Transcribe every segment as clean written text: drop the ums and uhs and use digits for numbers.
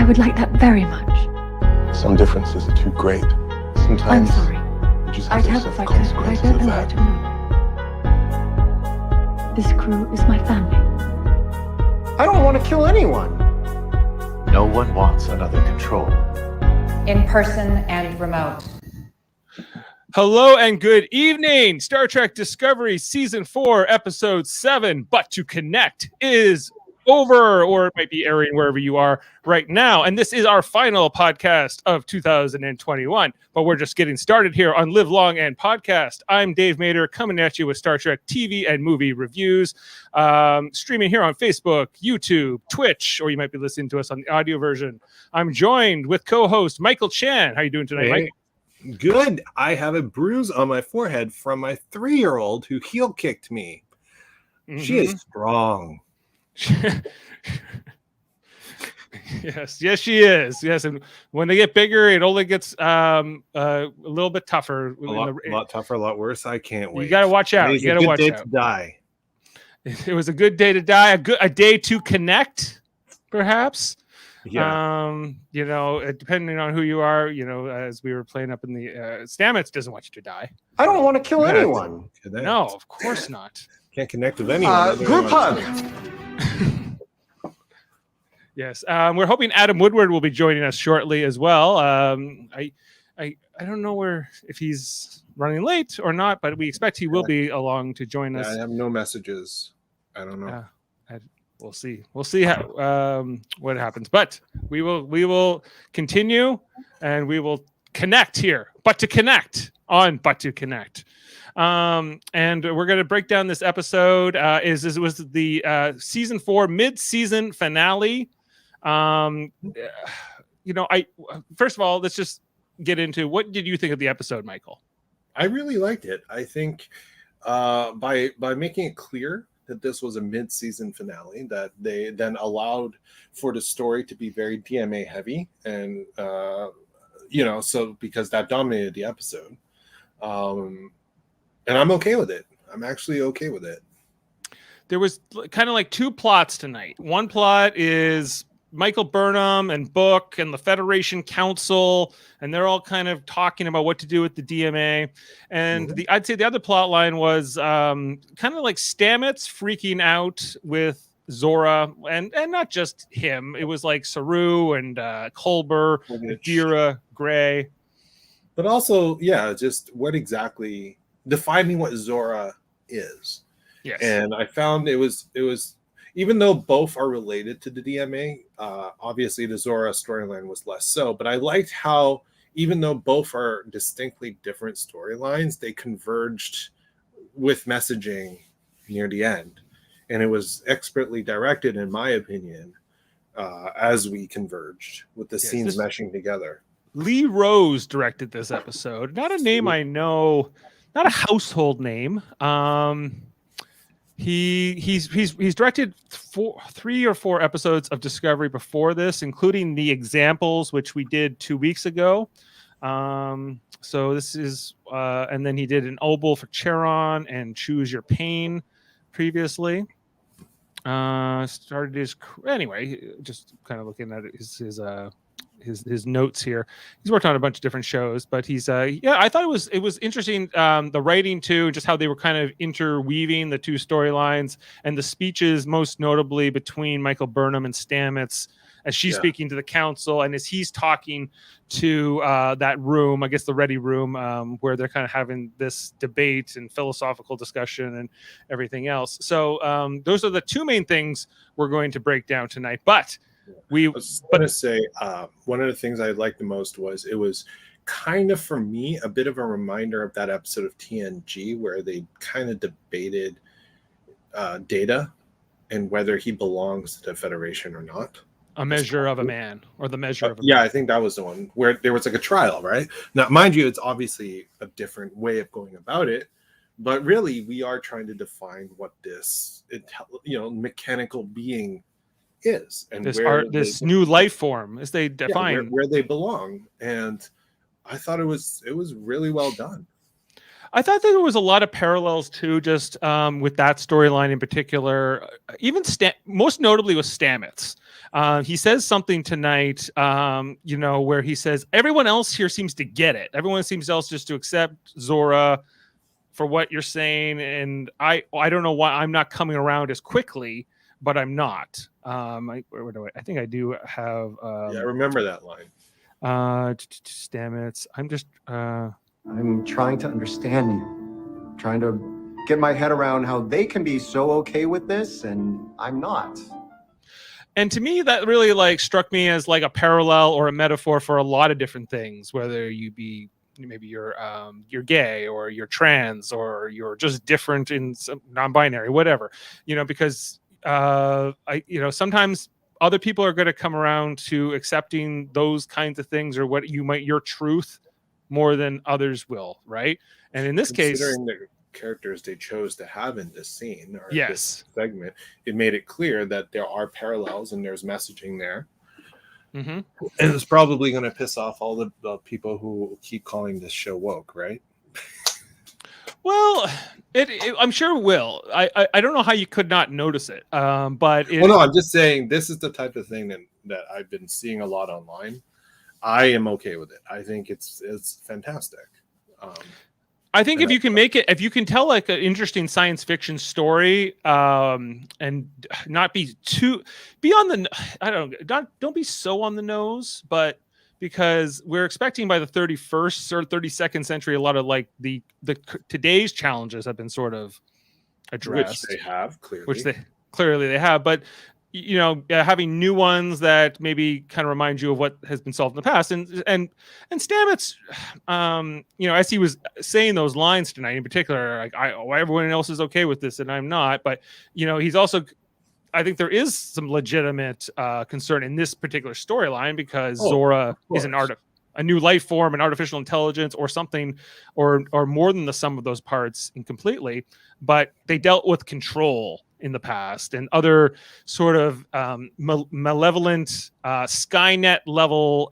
would like that very much. Some differences are too great. I'm Sometimes sorry. you just I'd have to help accept if I could, but I consequences don't of know where that. to move. This crew is my family. I don't want to kill anyone. No one wants another control. In person and remote. Hello and good evening. Star Trek Discovery Season 4, Episode 7, But to Connect is over, or it might be airing wherever you are right now. And this is our final podcast of 2021. But we're just getting started here on Live Long and Podcast. I'm Dave Mader, coming at you with Star Trek TV and movie reviews, streaming here on Facebook, YouTube, Twitch, or you might be listening to us on the audio version. I'm joined with co-host Michael Chan. How you doing tonight, Mike? Good. I have a bruise on my forehead from my 3-year-old who heel kicked me. She is strong. Yes, she is. Yes, and when they get bigger, it only gets a little bit tougher. A lot tougher, a lot worse. I can't wait. You got to watch out. You got to watch out. To die. It was a good day to die. A day to connect, perhaps. Yeah. Depending on who you are, as we were playing up in the Stamets doesn't want you to die. I don't want to kill anyone. No, of course not. Can't connect with anyone. Group hug. Yes, we're hoping Adam Woodward will be joining us shortly as well. I don't know if he's running late or not, but we expect he will be along to join us. I have no messages. I don't know. We'll see. We'll see how what happens, but we will continue and we will connect here. But to connect. And we're going to break down this episode. It was the season 4 mid-season finale. First of all, let's just get into what did you think of the episode, Michael? I really liked it. I think by making it clear that this was a mid-season finale, that they then allowed for the story to be very DMA heavy, and so because that dominated the episode. And I'm okay with it. I'm actually okay with it. There was kind of like two plots tonight. One plot is Michael Burnham and Book and the Federation Council, and they're all kind of talking about what to do with the DMA. And I'd say the other plot line was kind of like Stamets freaking out with Zora, and not just him. It was like Saru and Culber, Adira, Gray. But also, just what exactly defining what Zora is. Yes. And I found it was even though both are related to the DMA, obviously the Zora storyline was less so. But I liked how even though both are distinctly different storylines, they converged with messaging near the end, and it was expertly directed, in my opinion, as we converged with the scenes meshing together. Lee Rose directed this episode. Not a name I know, not a household name. He's directed 3 or 4 episodes of Discovery before this, including The Examples, which we did 2 weeks ago. So this is, and then he did An Oboe for Charon and Choose Your Pain previously. Started his anyway, just kind of looking at his notes here. He's worked on a bunch of different shows, but he's I thought it was interesting, the writing too, just how they were kind of interweaving the two storylines and the speeches, most notably between Michael Burnham and Stamets as she's speaking to the council and as he's talking to that room, I guess the ready room, where they're kind of having this debate and philosophical discussion and everything else. So those are the two main things we're going to break down tonight. But I was going to say one of the things I liked the most was it was kind of, for me, a bit of a reminder of that episode of TNG where they kind of debated Data and whether he belongs to the Federation or not. A Measure of a Man, or The Measure of a Man. I think that was the one where there was like a trial, right? Now, mind you, it's obviously a different way of going about it, but really we are trying to define what this mechanical being is, and this new life form, as they define where they belong. And I thought it was really well done. I thought there was a lot of parallels too, just with that storyline in particular. Even most notably with Stamets. He says something tonight, where he says everyone else here seems to get it. Everyone seems else just to accept Zora for what you're saying, and I don't know why I'm not coming around as quickly, but I'm not. I think I do have. Yeah, I remember that line. Damn it! I'm just. I'm trying to understand you, trying to get my head around how they can be so okay with this, and I'm not. And to me, that really like struck me as like a parallel or a metaphor for a lot of different things, whether you be maybe you're gay or you're trans or you're just different in some non-binary, whatever, because sometimes other people are going to come around to accepting those kinds of things or what your truth more than others will. Right. And in this case, considering the characters they chose to have in this scene or yes, this segment, it made it clear that there are parallels and there's messaging there. Mm-hmm. And it's probably going to piss off all the people who keep calling this show woke, right? Well, I'm sure it will. I don't know how you could not notice it. But no, I'm just saying this is the type of thing that I've been seeing a lot online. I am okay with it. I think it's fantastic. I think if you can make it, if you can tell like an interesting science fiction story, and not be don't be so on the nose, but because we're expecting by the 31st or 32nd century, a lot of like the today's challenges have been sort of addressed, which they have clearly, they have, but having new ones that maybe kind of remind you of what has been solved in the past. And Stamets, as he was saying those lines tonight in particular, like everyone else is okay with this and I'm not, but he's also, I think there is some legitimate concern in this particular storyline because Zora is a new life form, an artificial intelligence or something, or more than the sum of those parts incompletely, but they dealt with control in the past and other sort of malevolent Skynet level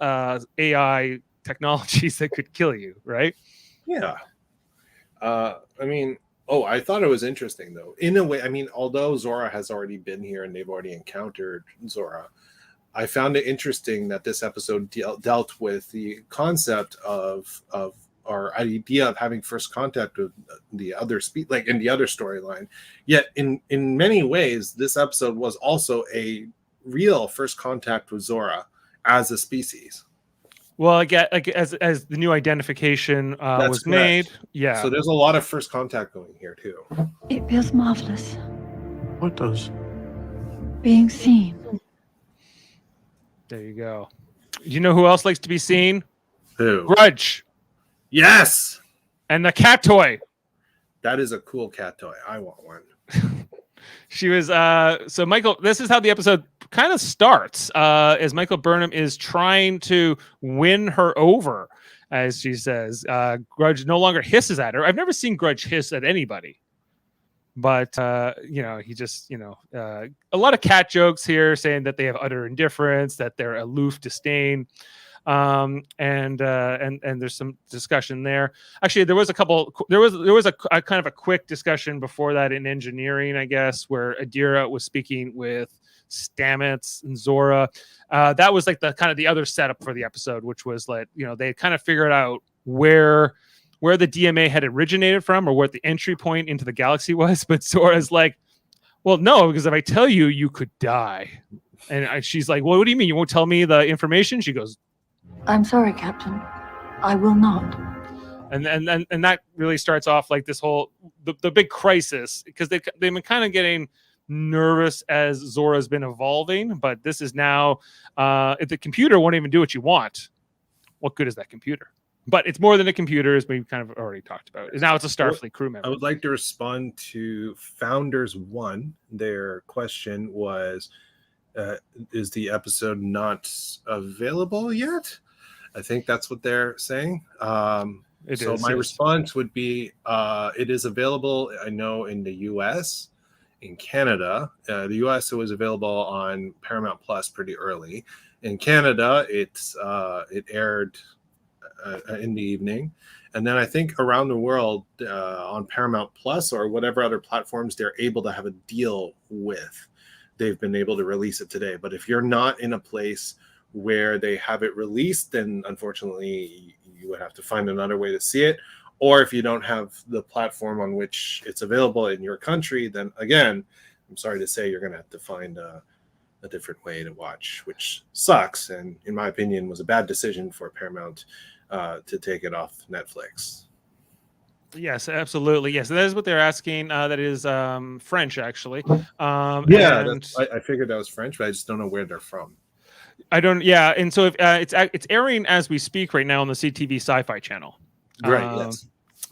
AI technologies that could kill you, right? Yeah. I thought it was interesting though. In a way, although Zora has already been here and they've already encountered Zora, I found it interesting that this episode dealt with the concept of or idea of having first contact with the other like in the other storyline. Yet in many ways, this episode was also a real first contact with Zora as a species. Well, I get like as the new identification was correct. Made. Yeah. So there's a lot of first contact going here too. It feels marvelous. What does? Being seen. There you go. You know who else likes to be seen? Who? Grudge. Yes. And the cat toy. That is a cool cat toy. I want one. She was so Michael, this is how the episode kind of starts, as Michael Burnham is trying to win her over, as she says. Grudge no longer hisses at her. I've never seen Grudge hiss at anybody. But he just, a lot of cat jokes here saying that they have utter indifference, that they're aloof disdain. And there's some discussion there. Actually, there was a kind of a quick discussion before that in engineering, I guess, where Adira was speaking with Stamets and Zora. That was like the other setup for the episode, which was like, they kind of figured out where the DMA had originated from or what the entry point into the galaxy was. But Zora's like, well, no, because if I tell you, you could die. And she's like, well, what do you mean? You won't tell me the information? She goes, I'm sorry, Captain. I will not. And that really starts off like this whole the big crisis, because they've been kind of getting nervous as Zora's been evolving, but this is now if the computer won't even do what you want, what good is that computer? But it's more than a computer, as we've kind of already talked about. Now it's a Starfleet crew member. I would like to respond to Founders 1. Their question was, is the episode not available yet? I think that's what they're saying. My response would be, it is available, I know, in the US, in Canada. The US, it was available on Paramount Plus pretty early. In Canada, it aired in the evening. And then I think around the world on Paramount Plus or whatever other platforms they're able to have a deal with. they've been able to release it today. But if you're not in a place where they have it released, then unfortunately you would have to find another way to see it. Or if you don't have the platform on which it's available in your country, then again, I'm sorry to say, you're going to have to find a different way to watch, which sucks. And in my opinion, was a bad decision for Paramount to take it off Netflix. Yes, absolutely. Yes, that is what they're asking. That is French, actually. I figured that was French, but I just don't know where they're from. I don't. Yeah, and so if, it's airing as we speak right now on the CTV Sci-Fi channel. Right. Yes.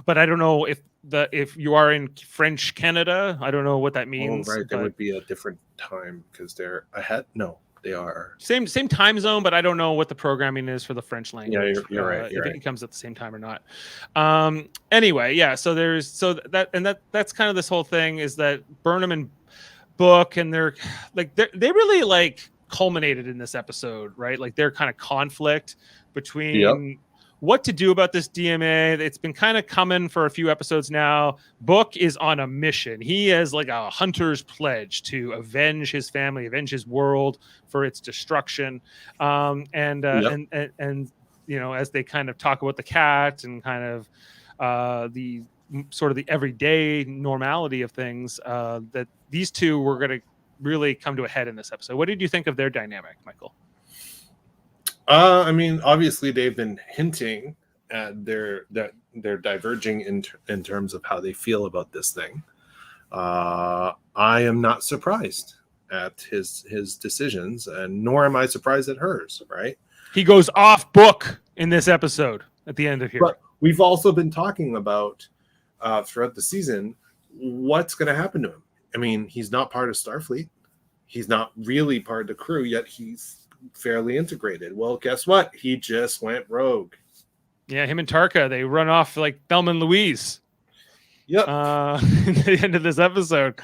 But I don't know if you are in French Canada, I don't know what that means. Oh, right. There would be a different time because they're ahead. No, they are same time zone, but I don't know what the programming is for the French language. Yeah, you're right. If it comes at the same time or not. Anyway, yeah. So that's kind of this whole thing is that Burnham and Book and they're like they really like culminated in this episode, right? Like their kind of conflict between what to do about this DMA. It's been kind of coming for a few episodes now. Book is on a mission. He has like a hunter's pledge to avenge his family, avenge his world for its destruction. And you know, as they kind of talk about the cat and kind of the sort of the everyday normality of things, that these two were going to really come to a head in this episode. What did you think of their dynamic, Michael? I mean, obviously they've been hinting at they're diverging in terms of how they feel about this thing. I am not surprised at his decisions, and nor am I surprised at hers. Right? He goes off book in this episode at the end of here. But we've also been talking about throughout the season what's going to happen to him. I mean, he's not part of Starfleet. He's not really part of the crew, yet he's fairly integrated. Well, guess what? He just went rogue. Yeah, him and Tarka, they run off like Thelma and Louise. Yep. In the end of this episode,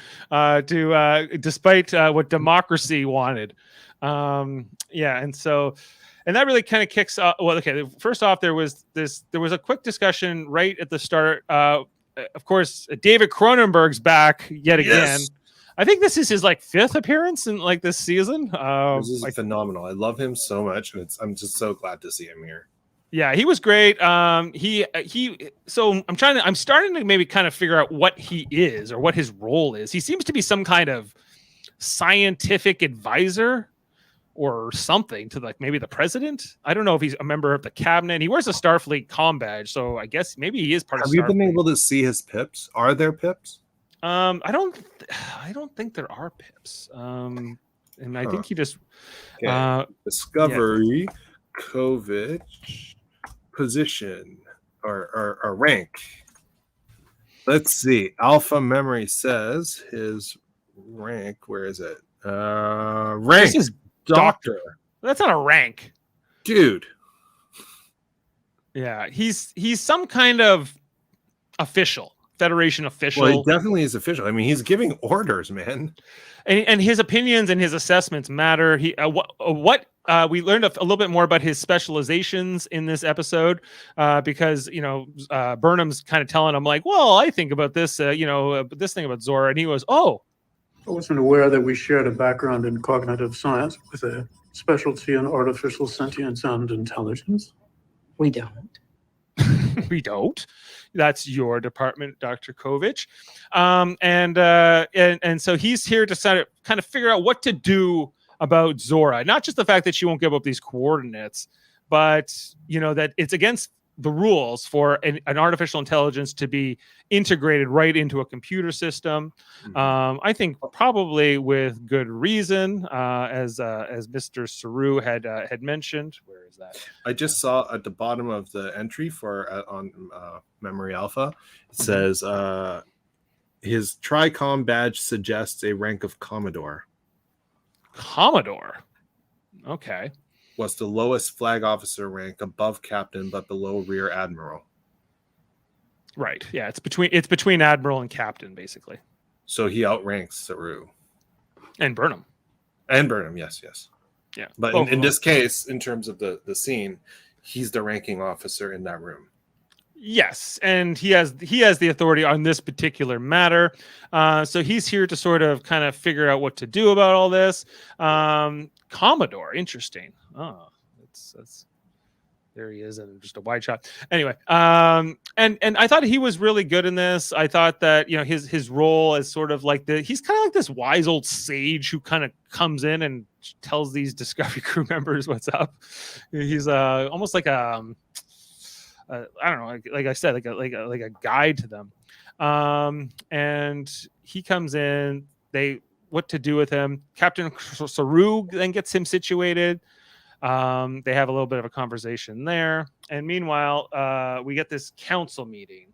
despite what democracy wanted. And that really kind of kicks off. Well, okay. First off, there was a quick discussion right at the start. Of course, David Cronenberg's back yet again. Yes. I think this is his like 5th appearance in like this season. This is phenomenal. I love him so much, and I'm just so glad to see him here. Yeah, he was great. So I'm starting to maybe kind of figure out what he is or what his role is. He seems to be some kind of scientific advisor or something to like maybe the president. I don't know if he's a member of the cabinet. He wears a Starfleet comm badge, so I guess maybe he is part of Starfleet. Have you been able to see his pips? Are there pips? I don't think there are pips. And I think he just Discovery, COVID, position or rank. Let's see. Alpha Memory says his rank. Where is it? Rank. This is doctor. That's not a rank, dude. Yeah, he's some kind of official. Federation official. Well, he definitely is official. I mean, he's giving orders, man. And his opinions and his assessments matter. He we learned a little bit more about his specializations in this episode because Burnham's kind of telling him like, well, I think about this this thing about Zora, and he goes, oh, I wasn't aware that we shared a background in cognitive science with a specialty in artificial sentience and intelligence. We don't. We don't. That's your department, Dr. Kovich. And so he's here to kind of figure out what to do about Zora. Not just the fact that she won't give up these coordinates, but that it's against the rules for an artificial intelligence to be integrated right into a computer system. I think probably with good reason, as Mr. Saru had mentioned. Where is that? I just saw at the bottom of the entry for on Memory Alpha, it says his Tricom badge suggests a rank of Commodore. Commodore. Okay. Was the lowest flag officer rank, above captain but below rear admiral. Right. Yeah, it's between admiral and captain basically. So he outranks Saru and Burnham. Yes. Yeah. But in this case, in terms of the scene, he's the ranking officer in that room. Yes, and he has the authority on this particular matter. So he's here to sort of kind of figure out what to do about all this. Commodore, interesting. Oh, that's there he is, and just a wide shot. Anyway, and I thought he was really good in this. I thought that his role as sort of like he's kind of like this wise old sage who kind of comes in and tells these Discovery crew members what's up. He's almost like a I don't know, like I said, like a guide to them. And he comes in. What to do with him? Captain Saru then gets him situated. They have a little bit of a conversation there, and meanwhile, we get this council meeting.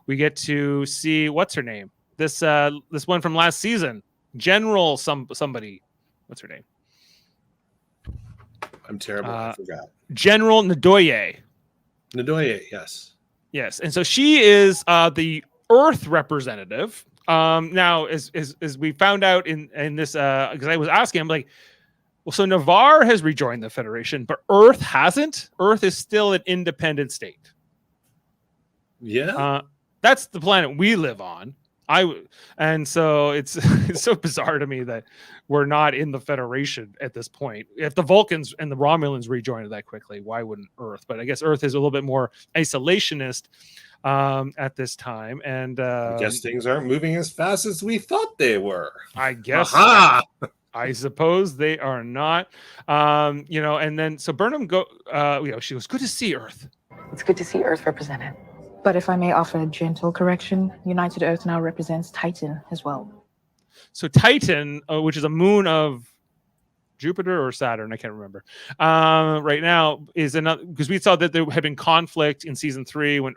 We get to see what's her name. This one from last season, General somebody. What's her name? I'm terrible. I forgot. General Ndoye. Ndoye, yes. Yes, and so she is the Earth representative. Now, as we found out in this, because I was asking, I'm like, well, so Navarre has rejoined the Federation, but Earth hasn't. Earth is still an independent state. Yeah, that's the planet we live on. And so it's so bizarre to me that we're not in the Federation at this point. If the Vulcans and the Romulans rejoined that quickly, why wouldn't Earth? But I guess Earth is a little bit more isolationist at this time. And I guess things aren't moving as fast as we thought they were. I guess. I suppose they are not. And then so Burnham she goes, good to see Earth. It's good to see Earth represented. But if I may offer a gentle correction, United Earth now represents Titan as well. So Titan, which is a moon of Jupiter or Saturn, I can't remember. Right now is another, because we saw that there had been conflict in season 3 when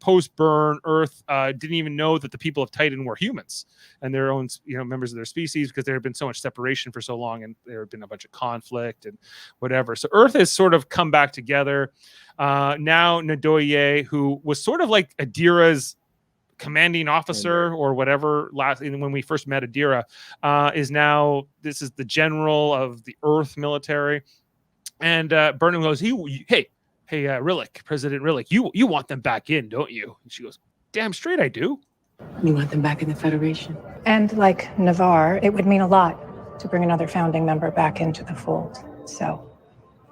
post-burn Earth didn't even know that the people of Titan were humans and their own members of their species, because there had been so much separation for so long and there had been a bunch of conflict and whatever. So Earth has sort of come back together. Now Ndoye, who was sort of like Adira's commanding officer or whatever when we first met Adira, is the general of the Earth military. And Burnham goes, hey Rillick, President Rillick, you want them back in, don't you? And she goes, damn straight I do. You want them back in the Federation? And like Navarre, it would mean a lot to bring another founding member back into the fold. So,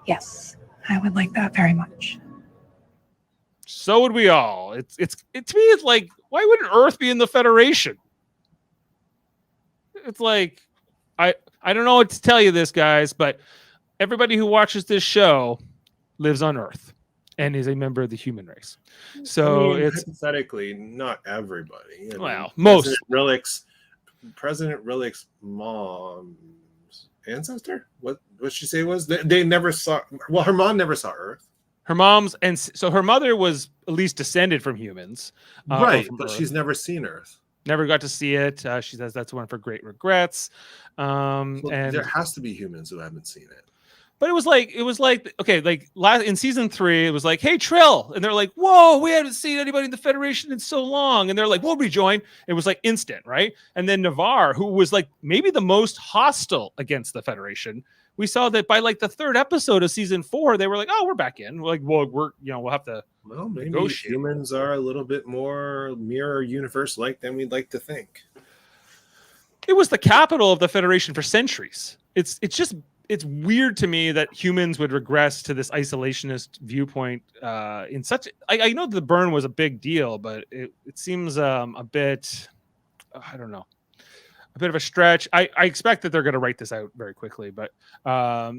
yes, I would like that very much. So would we all. To me, it's like, why wouldn't Earth be in the Federation? It's like, I don't know what to tell you this, guys, but everybody who watches this show lives on Earth and is a member of the human race. So it's hypothetically not everybody. Most. President Rillick's mom's ancestor. What she say was they never saw. Well, her mom never saw Earth. Her mom's, and so her mother was at least descended from humans, right? But she's never seen Earth. Never got to see it. She says that's one of her great regrets. And there has to be humans who haven't seen it. But it was like okay, like in season 3, it was like, hey Trill, and they're like, whoa, we haven't seen anybody in the Federation in so long, and they're like, we'll rejoin. It was like instant, right? And then Navarre, who was like maybe the most hostile against the Federation. We saw that by like the 3rd episode of season 4, they were like, "Oh, we're back in." We're like, "Well, we'll have to." Well, maybe humans are a little bit more mirror universe-like than we'd like to think. It was the capital of the Federation for centuries. It's weird to me that humans would regress to this isolationist viewpoint in such. I know the burn was a big deal, but it seems a bit. I don't know. A bit of a stretch. I expect that they're going to write this out very quickly, but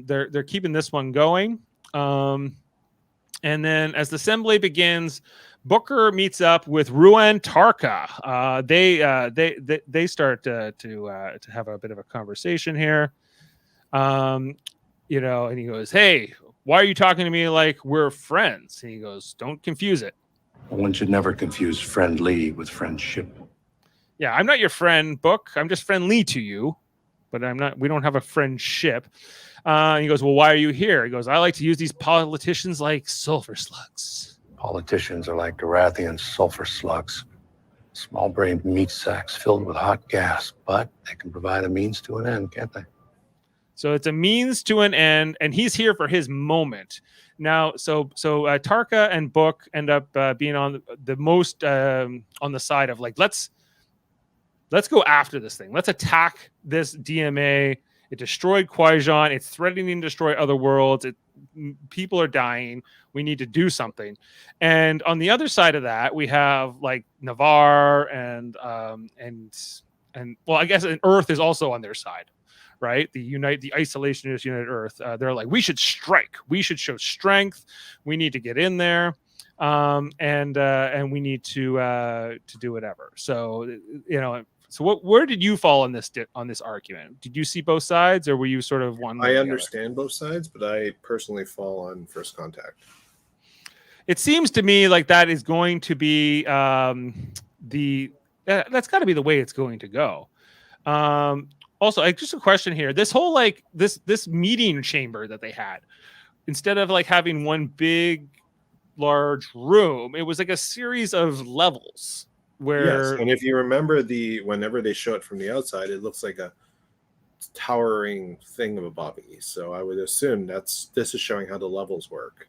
they're keeping this one going. And then as the assembly begins, Booker meets up with Ruan Tarka. They start to have a bit of a conversation here. And he goes, "Hey, why are you talking to me like we're friends?" And he goes, "Don't confuse it." One should never confuse friendly with friendship. Yeah, I'm not your friend, Book. I'm just friendly to you, but I'm not. We don't have a friendship. He goes, "Well, why are you here?" He goes, "I like to use these politicians like sulfur slugs." Politicians are like Garathian sulfur slugs, small-brained meat sacks filled with hot gas, but they can provide a means to an end, can't they? So it's a means to an end, and he's here for his moment. Now, so Tarka and Book end up being on the most on the side of like let's go after this thing. Let's attack this DMA. It destroyed Qui-Gon. It's threatening to destroy other worlds. People are dying. We need to do something. And on the other side of that, we have like Navarre and well, I guess Earth is also on their side. Right, the isolationist United Earth. They're like, we should strike. We should show strength. We need to get in there, and we need to do whatever. So where did you fall on this argument? Did you see both sides, or were you sort of one? I understand both sides, but I personally fall on First Contact. It seems to me like that is going to be that's got to be the way it's going to go. Also, just a question here. This whole like this meeting chamber that they had, instead of like having one big, large room, it was like a series of levels. Where yes, and if you remember whenever they show it from the outside, it looks like a towering thingamabobby. So I would assume this is showing how the levels work.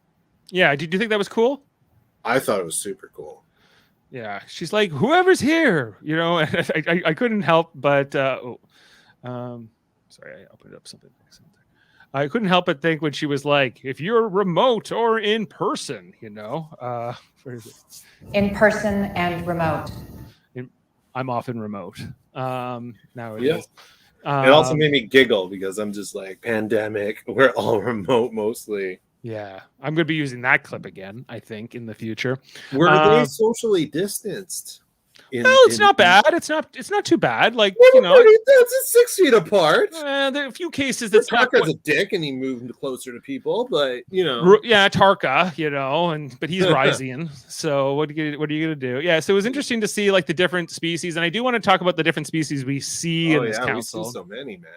Yeah, did you think that was cool? I thought it was super cool. Yeah, she's like, whoever's here, I couldn't help but. Sorry, I opened up something. I couldn't help but think when she was like, if you're remote or in person, where is it? In person and remote. I'm often remote. Now it Yeah. is. It also made me giggle because I'm just like, pandemic, we're all remote mostly. Yeah, I'm going to be using that clip again, I think, in the future. Were they socially distanced? It's not bad. It's not too bad. Like, it's 6 feet apart. There are a few cases that that's not Tarka's a dick and he moved closer to people, but yeah, Tarka, but he's Ryzian. So what are you gonna do? Yeah, so it was interesting to see like the different species, and I do want to talk about the different species we see in this council. We see so many, man.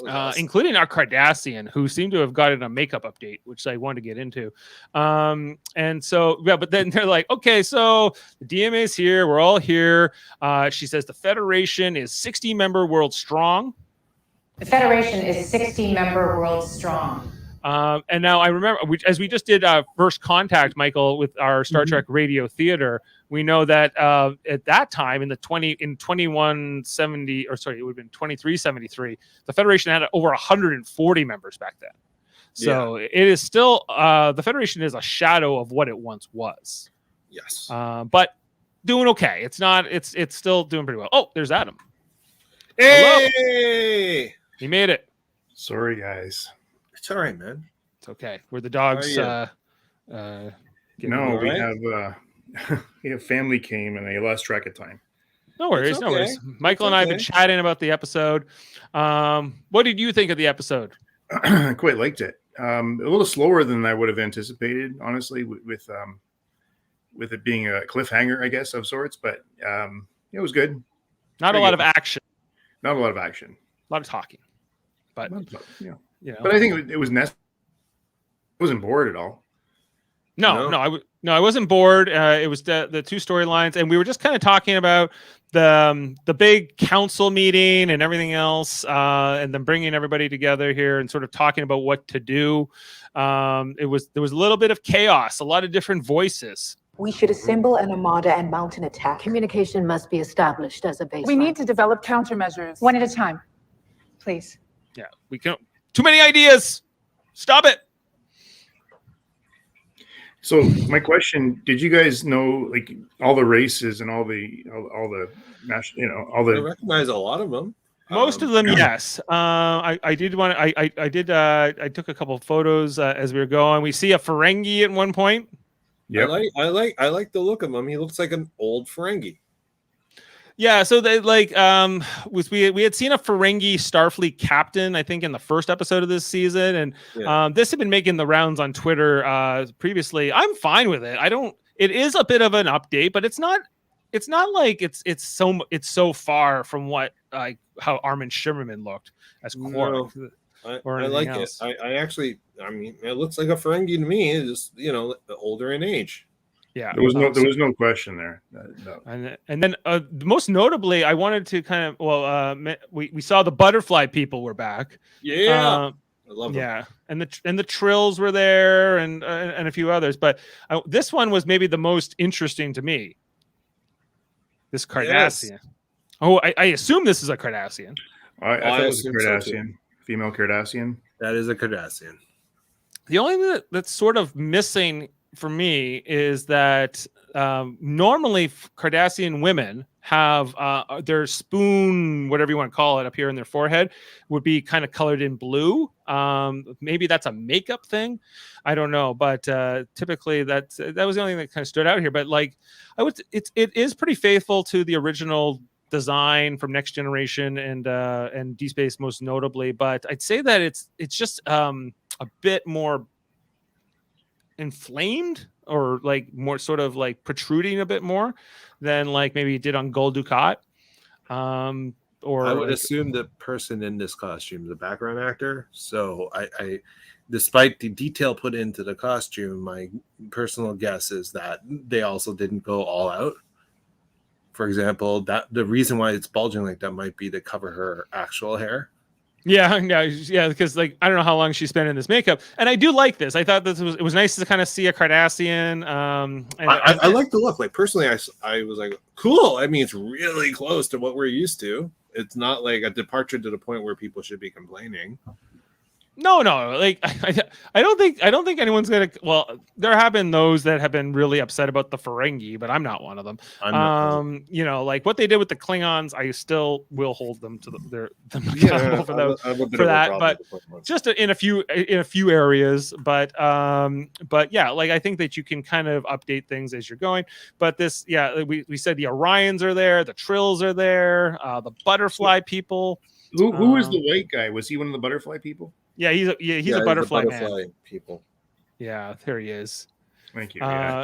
Awesome. Including our Cardassian, who seemed to have gotten a makeup update, which I wanted to get into. And so, yeah, but then they're like, okay, so the DMA is here. We're all here. She says the Federation is 60-member world strong. The Federation is 60-member world strong. And now I remember, as we just did First Contact, Michael, with our Star Trek Radio Theater, we know that at that time in 2170, or sorry, it would have been 2373, the Federation had over 140 members back then. So it is still the Federation is a shadow of what it once was. Yes, but doing okay. It's not. It's still doing pretty well. Oh, there's Adam. Hey, hello. He made it. Sorry, guys. It's all right, man. It's okay. We're the dogs. No, we have family came and they lost track of time. No worries, no worries. Michael and I have been chatting about the episode. What did you think of the episode? I quite liked it. A little slower than I would have anticipated, honestly, with it being a cliffhanger, I guess, of sorts. But it was good. Not a lot of action. Not a lot of action. A lot of talking. But but I think it was necessary. I wasn't bored at all. No, I wasn't bored. It was the two storylines, and we were just kind of talking about the big council meeting and everything else, and then bringing everybody together here and sort of talking about what to do. There was a little bit of chaos, a lot of different voices. We should assemble an armada and mount an attack. Communication must be established as a baseline. We need to develop countermeasures. One at a time, please. Yeah, we can't. Too many ideas. Stop it. So my question: did you guys know like all the races and all the national, all the? I recognize a lot of them. Most of them, yes. I did want. I took a couple of photos as we were going. We see a Ferengi at one point. Yeah, I like the look of him. He looks like an old Ferengi. Yeah, so they we had seen a Ferengi Starfleet captain, I think, in the first episode of this season, and this had been making the rounds on Twitter previously. I'm fine with it. It is a bit of an update, but it's not like it's so far from what how Armin Shimmerman looked as Quark. No, I like else. it. I mean, it looks like a Ferengi to me. It's just older in age. Yeah, there was no question there. No. And then most notably, I wanted to kind of we saw the butterfly people were back. Yeah. I love them. Yeah, and the Trills were there, and a few others, but this one was maybe the most interesting to me. This Cardassian. Yes. Oh, I assume this is a Cardassian. I thought it was a assume so, too. Cardassian, female Cardassian. That is a Cardassian. The only thing that's sort of missing for me is that normally Cardassian women have their spoon, whatever you want to call it, up here in their forehead would be kind of colored in blue. Maybe that's a makeup thing. I don't know, but typically that was the only thing that kind of stood out here. But like, it is pretty faithful to the original design from Next Generation and D Space most notably. But I'd say that it's just a bit more inflamed, or like more sort of like protruding a bit more than like maybe it did on Gul Dukat. Or I would assume the person in this costume is a background actor. So I despite the detail put into the costume, my personal guess is that they also didn't go all out. For example, that the reason why it's bulging like that might be to cover her actual hair. Yeah, because like I don't know how long she spent in this makeup, and I do like this. I thought it was nice to kind of see a Cardassian. I like the look. Like personally, I was like, cool. I mean, it's really close to what we're used to. It's not like a departure to the point where people should be complaining. No, like I don't think anyone's gonna. Well, there have been those that have been really upset about the Ferengi, but I'm not one of them. You know, like what they did with the Klingons, I still will hold them to them accountable for that. But just in a few areas. But yeah, like I think that you can kind of update things as you're going. But this, yeah, we said the Orions are there, the Trills are there, the Butterfly people. Who was the white guy? Was he one of the Butterfly people? Yeah, he's a butterfly man. People. Yeah, there he is. Thank you.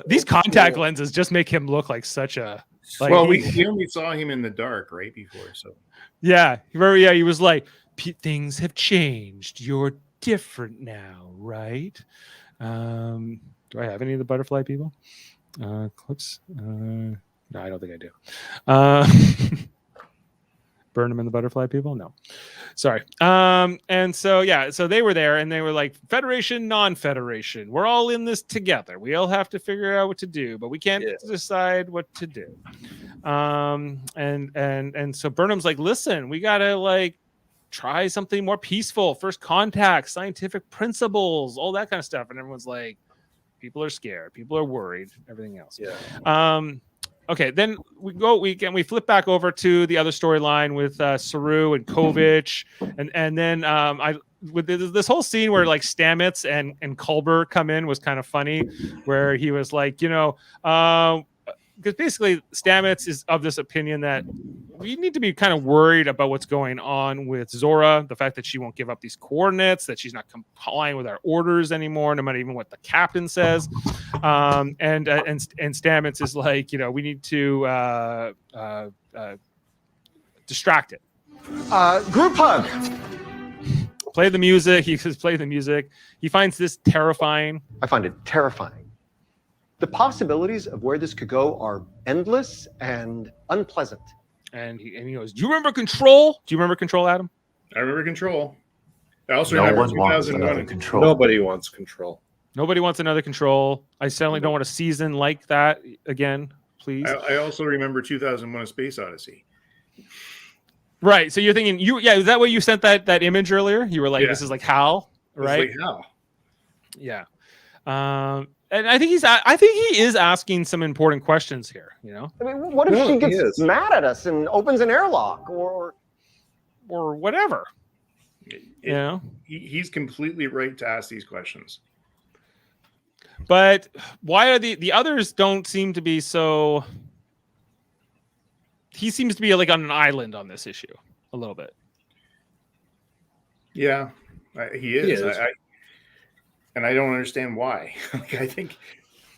These contact lenses just make him look like such a. Like, well, we only saw him in the dark right before, so. Yeah, he was like, things have changed. You're different now, right? Do I have any of the butterfly people? Clips? No, I don't think I do. Burnham and the butterfly people? No. Sorry. And so, yeah, so they were there and they were like, Federation, non-Federation. We're all in this together. We all have to figure out what to do, but we can't decide what to do. And so Burnham's like, listen, we got to like try something more peaceful. First contact, scientific principles, all that kind of stuff. And everyone's like, people are scared. People are worried. Everything else. Yeah. Okay, then we flip back over to the other storyline with Saru and Kovic, and then with this whole scene where like Stamets and Culber come in was kind of funny, where he was like, you know, because basically Stamets is of this opinion that we need to be kind of worried about what's going on with Zora, the fact that she won't give up these coordinates, that she's not complying with our orders anymore, no matter even what the captain says. And Stamets is like, you know, we need to distract it. Group hug. Play the music. He says, play the music. He finds this terrifying. I find it terrifying. The possibilities of where this could go are endless and unpleasant. And he goes, do you remember Control? Do you remember Control, Adam? I remember Control. I also No remember one wants 2001. another Control. Nobody wants Control. Nobody wants another Control. I certainly don't want a season like that again, please. I also remember 2001: A Space Odyssey. Right. So you're thinking, is that why you sent that image earlier? You were like, this is like Hal, right? It's like Hal. Yeah. And I think he is asking some important questions here, you know? I mean, what if she gets mad at us and opens an airlock or whatever? You know? He's completely right to ask these questions. But why are the others don't seem to be so... He seems to be like on an island on this issue a little bit. Yeah, he is. And I don't understand why. Like, I think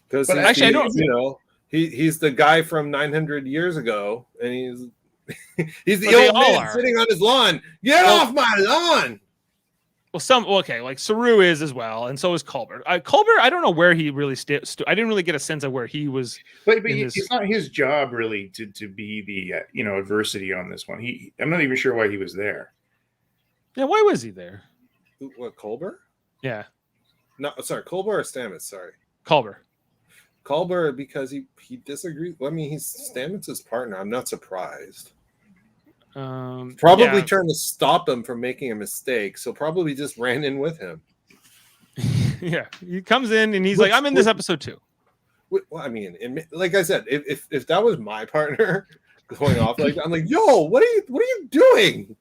because actually, I don't. You know, he's the guy from 900 years ago, and he's the old man sitting on his lawn. Get off my lawn! Well, like Saru is as well, and so is Culber. Culber, I don't know where he really I didn't really get a sense of where he was. But it's not his job really to be the adversity on this one. I'm not even sure why he was there. Yeah, why was he there? What, Culber? Yeah, No, sorry, Culber or Stamets. Sorry, Culber. Culber, because he disagrees. Well, I mean, he's Stamets' partner. I'm not surprised. Probably Yeah. trying to stop him from making a mistake, so probably just ran in with him. Yeah, he comes in and he's like, "I'm in this episode too." Well, I mean, like I said, if that was my partner going off like, I'm like, "Yo, what are you doing?"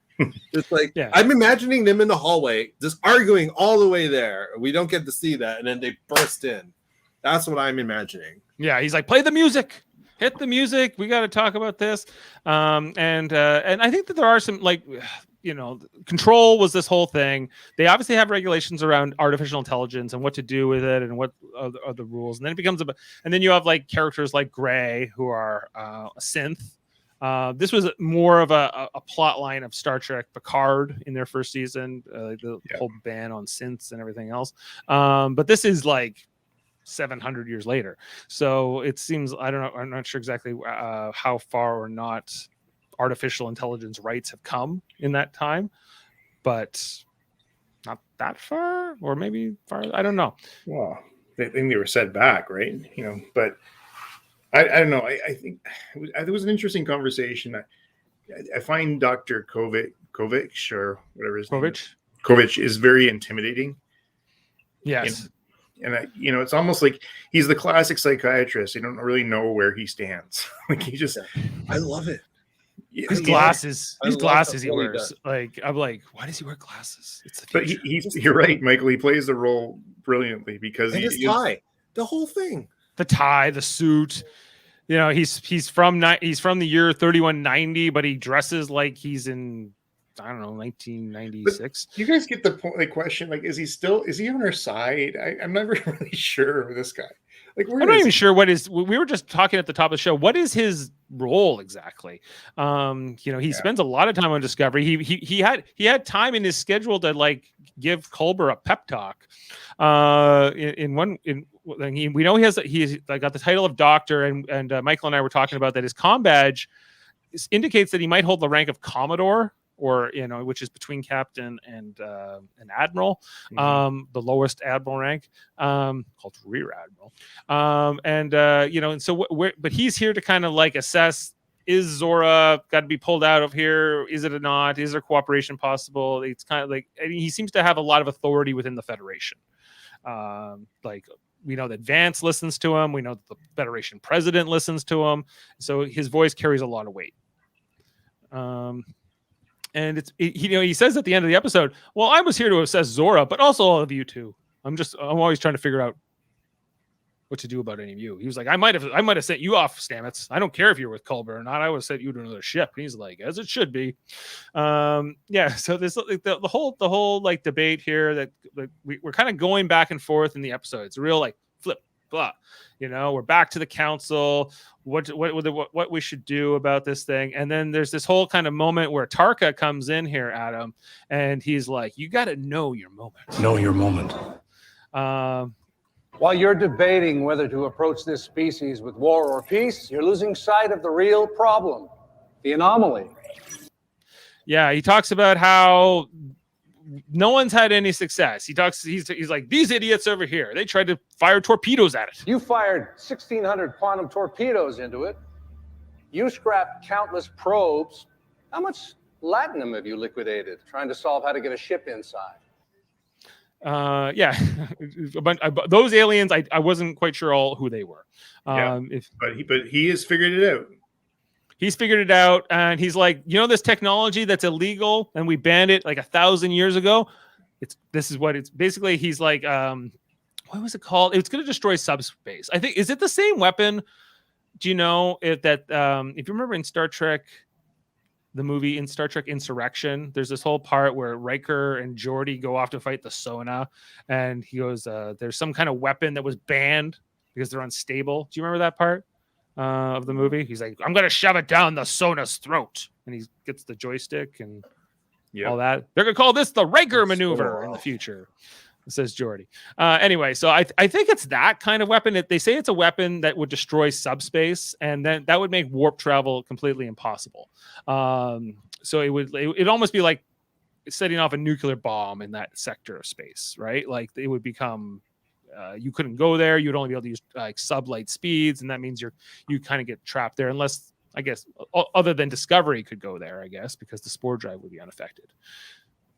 It's like, Yeah. I'm imagining them in the hallway just arguing all the way there. We don't get to see that, and then they burst in. That's what I'm imagining. Yeah, he's like, "Play the music, hit the music. We got to talk about this." And I think that there are some, like, control was this whole thing. They obviously have regulations around artificial intelligence and what to do with it and what are the rules. And then it becomes and then you have like characters like Gray who are a synth. This was more of a plot line of Star Trek Picard in their first season, the whole ban on synths and everything else. But this is like 700 years later. So it seems, I don't know, I'm not sure exactly how far or not artificial intelligence rights have come in that time, but not that far, or maybe far. I don't know. Well, I think they were set back, right? But I don't know. I think it was an interesting conversation. I find Dr. Kovic or whatever his name is. Kovic is very intimidating. Yes. And it's almost like he's the classic psychiatrist. You don't really know where he stands. Like he just, I love it. His glasses he wears. Like, I'm like, why does he wear glasses? It's the future. But you're right, Michael. He plays the role brilliantly because his tie, the whole thing, the tie, the suit. He's from the year 3190, but he dresses like he's in, I don't know, 1996. But you guys get the point. The question, like, is he on our side? I'm never really sure of this guy. Like, I'm not even sure what is. We were just talking at the top of the show. What is his role exactly? He spends a lot of time on Discovery. He had time in his schedule to like give Culber a pep talk. We know he's got the title of doctor, and Michael and I were talking about that. His comm badge indicates that he might hold the rank of Commodore, or which is between captain and an admiral, the lowest admiral rank, called rear admiral. But he's here to kind of like assess, is Zora got to be pulled out of here? Is it or not? Is there cooperation possible? It's kind of like, he seems to have a lot of authority within the Federation. We know that Vance listens to him. We know that the Federation president listens to him. So his voice carries a lot of weight. And he says at the end of the episode, well, I was here to assess Zora, but also all of you too. I'm always trying to figure out what to do about any of you. He was like, I might have sent you off, Stamets. I don't care if you're with Culber or not. I would have sent you to another ship. And he's like, as it should be. So this the whole like debate here that we're kind of going back and forth in the episode. It's a real like flip blah. We're back to the council. What we should do about this thing. And then there's this whole kind of moment where Tarka comes in here, Adam, and he's like, you got to know your moment. Know your moment. While you're debating whether to approach this species with war or peace, you're losing sight of the real problem, the anomaly. Yeah, he talks about how no one's had any success. He's like, these idiots over here, they tried to fire torpedoes at it. You fired 1,600 quantum torpedoes into it. You scrapped countless probes. How much latinum have you liquidated trying to solve how to get a ship inside? Those aliens, I wasn't quite sure all who they were. But he has figured it out. He's figured it out, and he's like, this technology that's illegal, and we banned it like 1,000 years ago. This is what it's basically. He's like, what was it called? It's going to destroy subspace. I think. Is it the same weapon? Do you know if you remember in Star Trek, the movie in Star Trek Insurrection, there's this whole part where Riker and Geordi go off to fight the Sona, and he goes, there's some kind of weapon that was banned because they're unstable. Do you remember that part of the movie? He's like, I'm going to shove it down the Sona's throat. And he gets the joystick and all that. They're going to call this the Riker maneuver in the future, says Geordi. Anyway, so I think it's that kind of weapon. They say it's a weapon that would destroy subspace, and then that would make warp travel completely impossible. So it'd almost be like setting off a nuclear bomb in that sector of space, right? Like it would become, you couldn't go there. You'd only be able to use like sublight speeds, and that means you kind of get trapped there, unless I guess other than Discovery could go there, I guess, because the spore drive would be unaffected.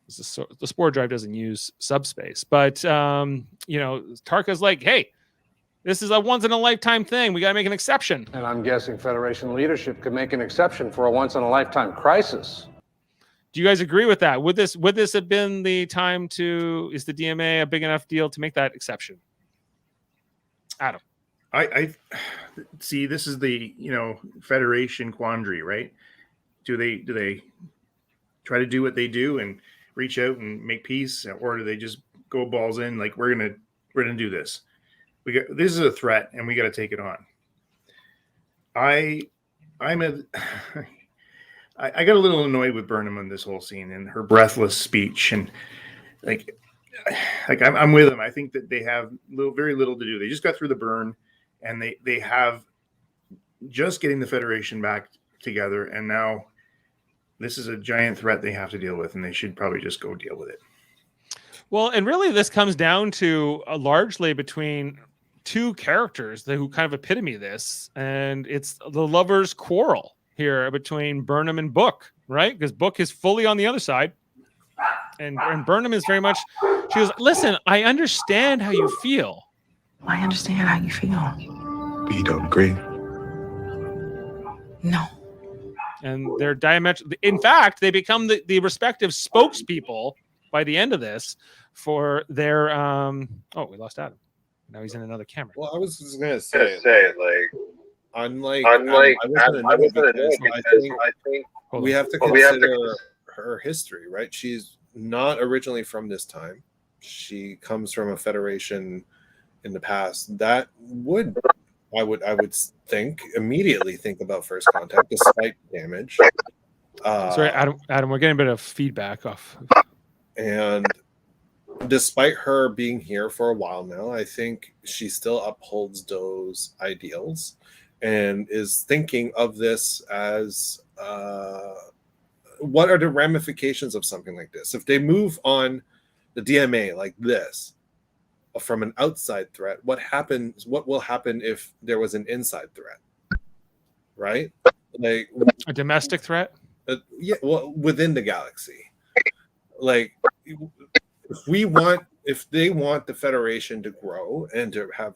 The spore drive doesn't use subspace, but Tarka's like, hey, this is a once in a lifetime thing. We got to make an exception. And I'm guessing Federation leadership could make an exception for a once in a lifetime crisis. Do you guys agree with that? Would this have been the time to? Is the DMA a big enough deal to make that exception? Adam, I see. This is the Federation quandary, right? Do they try to do what they do and reach out and make peace, or do they just go balls in like we're gonna do this? This is a threat and we got to take it on. I got a little annoyed with Burnham in this whole scene and her breathless speech, and like I'm with them. I think that they have very little to do. They just got through the burn, and they have just getting the Federation back together, and now this is a giant threat they have to deal with, and they should probably just go deal with it. Well, and really this comes down to largely between two characters who kind of epitome this, and it's the lovers' quarrel here between Burnham and Book, right? Because Book is fully on the other side, and Burnham is very much, she goes, listen, I understand how you feel. I understand how you feel. But you don't agree. No. And they're diametrically, in fact, they become the respective spokespeople by the end of this for their, we lost Adam. Now he's in another camera. Well, I was just gonna say like, unlike Adam, I think we have to consider her history, right? She's not originally from this time. She comes from a Federation in the past. That would I would think immediately think about First Contact, despite damage. Sorry, Adam, we're getting a bit of feedback off. And despite her being here for a while now, I think she still upholds those ideals and is thinking of this as what are the ramifications of something like this? If they move on the DMA like this from an outside threat, what will happen if there was an inside threat? Right? Like a domestic threat? Yeah, well, within the galaxy. Like if they want the Federation to grow and to have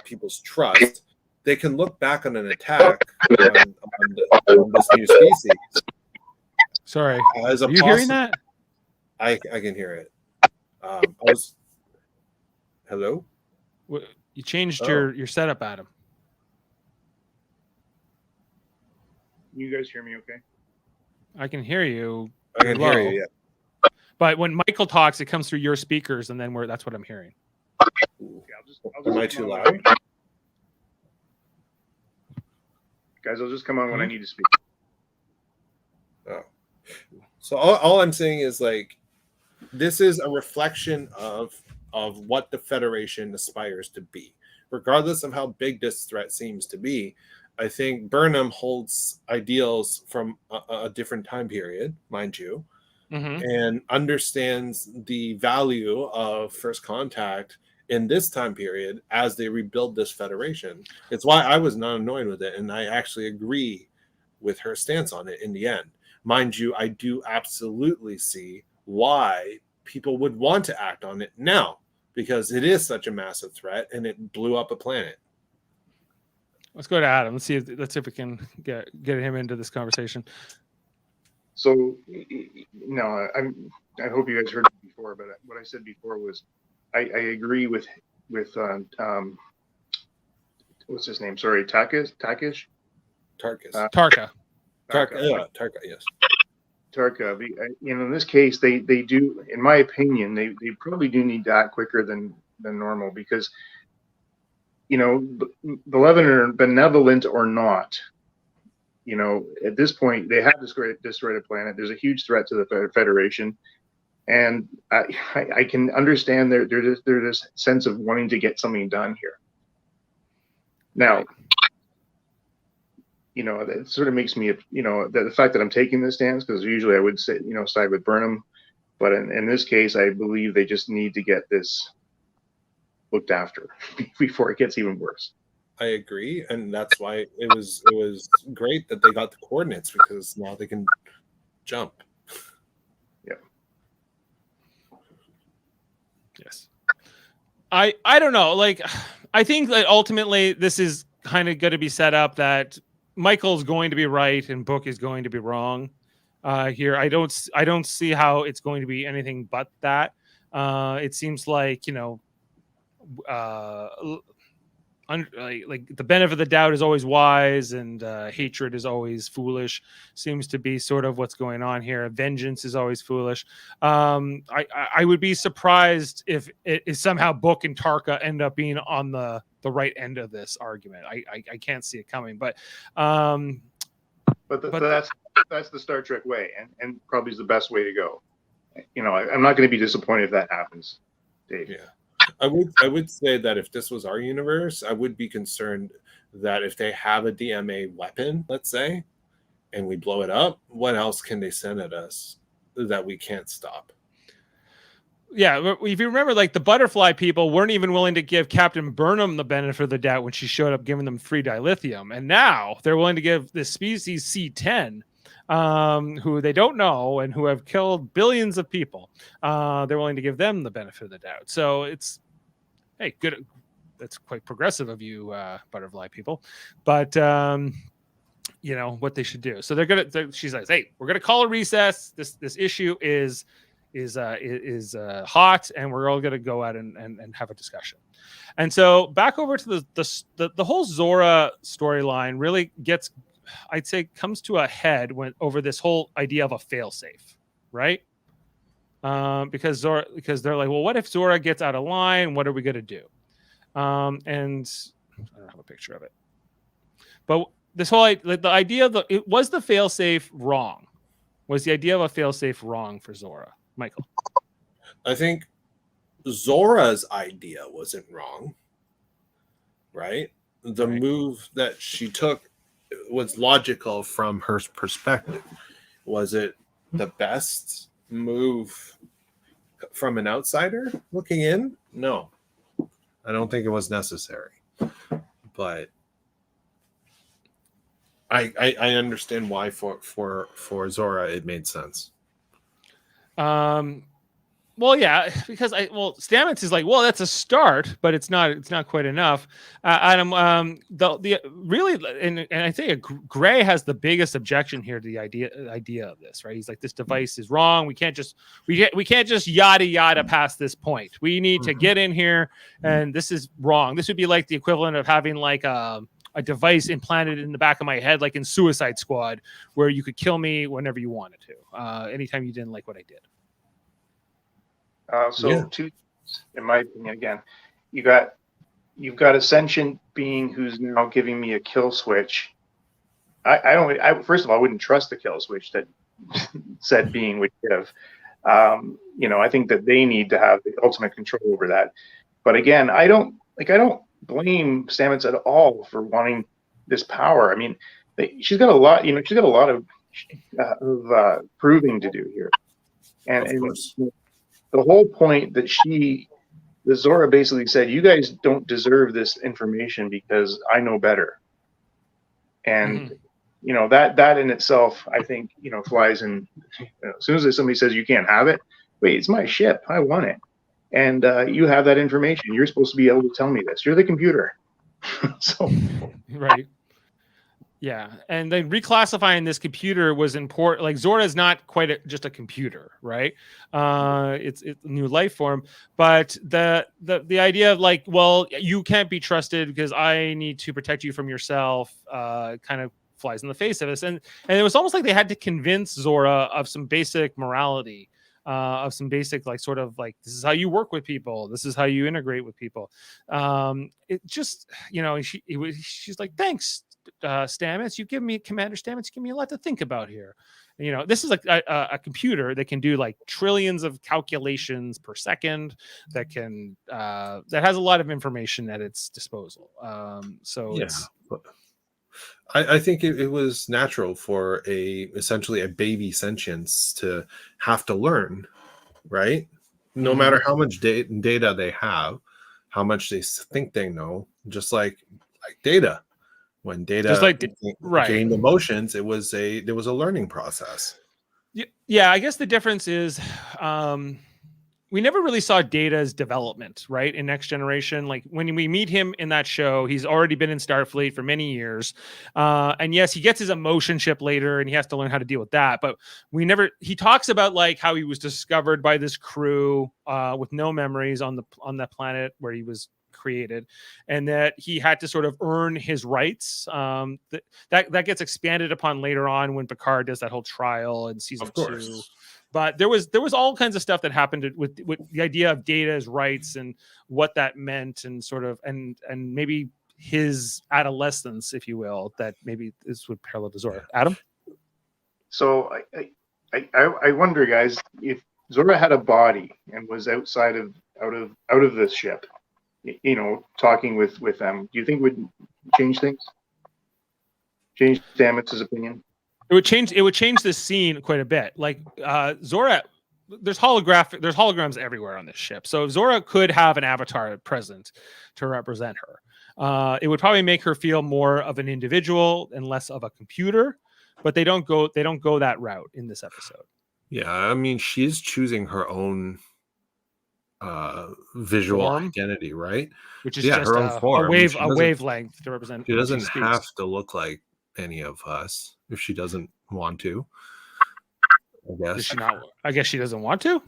people's trust, they can look back on an attack on this new species. Sorry, are you hearing that? I can hear it. Hello? You changed your setup, Adam. You guys hear me okay? I can hear you. I can hear you, yeah. But when Michael talks, it comes through your speakers, and then that's what I'm hearing. Am I too loud? Guys, I'll just come on when I need to speak. Oh. So all I'm saying is like this is a reflection of what the Federation aspires to be. Regardless of how big this threat seems to be, I think Burnham holds ideals from a different time period, mind you, and understands the value of First Contact in this time period as they rebuild this Federation. It's why I was not annoyed with it, and I actually agree with her stance on it in the end. Mind you, I do absolutely see why people would want to act on it now, because it is such a massive threat and it blew up a planet. Let's go to Adam. Let's see if we can get him into this conversation. So, no, I hope you guys heard it before, but what I said before was I agree with what's his name? Sorry, Tarka. Yes. Tarka. In this case, they do, in my opinion, they probably do need to act quicker than normal, because benevolent or not, at this point they have destroyed a planet. There's a huge threat to the Federation, and I can understand there's this sense of wanting to get something done here. Now, that sort of makes me, the fact that I'm taking this stance, because usually I would say, side with Burnham, But in this case, I believe they just need to get this looked after before it gets even worse. I agree, and that's why it was great that they got the coordinates, because now they can jump. Yeah. Yes. I don't know. Like, I think that ultimately this is kind of going to be set up that Michael's going to be right and Book is going to be wrong. Here, I don't see how it's going to be anything but that. It seems like, you know, like the benefit of the doubt is always wise, and hatred is always foolish. Seems to be sort of what's going on here. Vengeance is always foolish. I would be surprised if it is somehow Book and Tarka end up being on the right end of this argument. I can't see it coming, but that's the Star Trek way, and probably is the best way to go. You know, I'm not going to be disappointed if that happens, Dave. Yeah. I would say that if this was our universe, I would be concerned that if they have a DMA weapon, let's say, and we blow it up, what else can they send at us that we can't stop? Yeah, if you remember, like the butterfly people weren't even willing to give Captain Burnham the benefit of the doubt when she showed up giving them free dilithium, and now they're willing to give this species C10, who they don't know and who have killed billions of people. They're willing to give them the benefit of the doubt. So it's, hey, good. That's quite progressive of you, butterfly people. But you know what they should do. So she says, "Hey, we're gonna call a recess. This issue is hot, and we're all gonna go out and have a discussion." And so back over to the whole Zora storyline really gets, I'd say, comes to a head when over this whole idea of a failsafe, right? Because they're like, well, what if Zora gets out of line? What are we going to do? And I don't have a picture of it, but this whole the idea of was the failsafe wrong? Was the idea of a failsafe wrong for Zora, Michael? I think Zora's idea wasn't wrong, right? The move that she took was logical from her perspective. Was it the best move from an outsider looking in? No, I don't think it was necessary. But I understand why for Zora it made sense. Well, yeah, because Stamets is like, well, that's a start, but it's not quite enough. Adam, the really, and I think Gray has the biggest objection here to the idea of this, right? He's like, this device is wrong. We can't just yada yada past this point. We need to get in here, and this is wrong. This would be like the equivalent of having like a device implanted in the back of my head, like in Suicide Squad, where you could kill me whenever you wanted to, anytime you didn't like what I did. Two, in my opinion, again, you've got a sentient being who's now giving me a kill switch. First of all, I wouldn't trust the kill switch that said being would give. I think that they need to have the ultimate control over that. But again, I don't blame Stamets at all for wanting this power. I mean, she's got a lot. She's got a lot of proving to do here, and the whole point that Zora basically said, you guys don't deserve this information because I know better. And, that in itself, I think, flies in. As soon as somebody says you can't have it, wait, it's my ship. I want it. And you have that information. You're supposed to be able to tell me this. You're the computer. So, right. Yeah, and then reclassifying this computer was important. Like Zora is not quite just a computer, right? It's a new life form, but the idea of like, well, you can't be trusted because I need to protect you from yourself, kind of flies in the face of us. And it was almost like they had to convince Zora of some basic morality, of some basic like sort of like, this is how you work with people, this is how you integrate with people. It just, she's like, thanks. Stamets, Commander Stamets, you give me a lot to think about here. This is like a computer that can do like trillions of calculations per second, that has a lot of information at its disposal. I think it was natural for essentially a baby sentience to have to learn right? No matter how much data they have, how much they think they know, just like data. When data Just like gained emotions, there was a learning process. Yeah, I guess the difference is we never really saw Data's development, right? In Next Generation. Like when we meet him in that show, he's already been in Starfleet for many years. And yes, he gets his emotion chip later and he has to learn how to deal with that. But he talks about like how he was discovered by this crew with no memories on that planet where he was created, and that he had to sort of earn his rights. That gets expanded upon later on when Picard does that whole trial in season 2. But there was all kinds of stuff that happened with the idea of Data's rights and what that meant, and sort of and maybe his adolescence, if you will, that maybe this would parallel to Zora. Adam? So I wonder, guys, if Zora had a body and was out of the ship, you know, talking with them, do you think would change things? Change Stamets' opinion? It would change this scene quite a bit. Like Zora, there's holograms everywhere on this ship. So if Zora could have an avatar present to represent her, it would probably make her feel more of an individual and less of a computer. But they don't go that route in this episode. Yeah, I mean, she's choosing her own visual identity, right? Which is just her own form. A wavelength to represent. She doesn't have to look like any of us if she doesn't want to. I guess. Does she not? I guess she doesn't want to.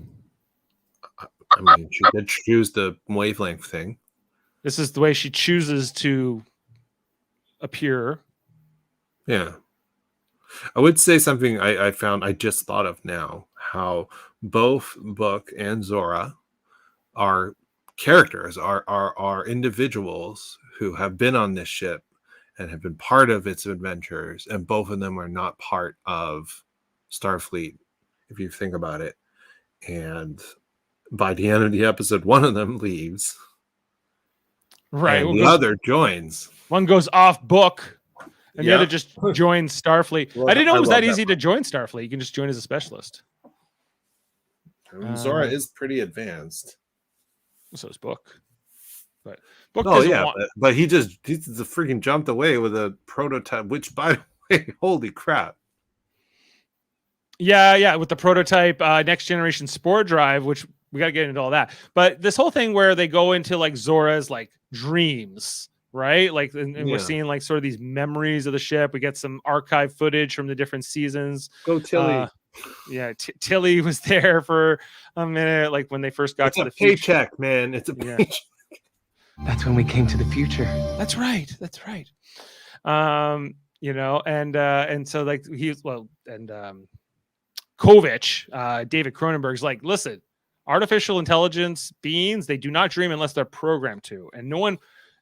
I mean, she did choose the wavelength thing. This is the way she chooses to appear. Yeah. I would say something I just thought of now, how both Book and Zora are characters, are individuals who have been on this ship and have been part of its adventures, and both of them are not part of Starfleet, if you think about it. And by the end of the episode, one of them leaves. Right. And the other joins. One goes off book, and the other just joins Starfleet. Well, I didn't know it was that easy to join Starfleet. You can just join as a specialist. Zora is pretty advanced. So is Book. But Book but he just freaking jumped away with a prototype, which, by the way, holy crap. Yeah, with the prototype Next Generation Spore Drive, which we got to get into all that. But this whole thing where they go into like Zora's like dreams, right? Like, and we're seeing like sort of these memories of the ship. We get some archive footage from the different seasons. Go Tilly. Tilly was there for a minute, like when they first got to the paycheck, future. Man. It's a paycheck. That's when we came to the future. That's right. You know, and so like Kovich, David Cronenberg's like, listen, artificial intelligence beings, they do not dream unless they're programmed to. And no one,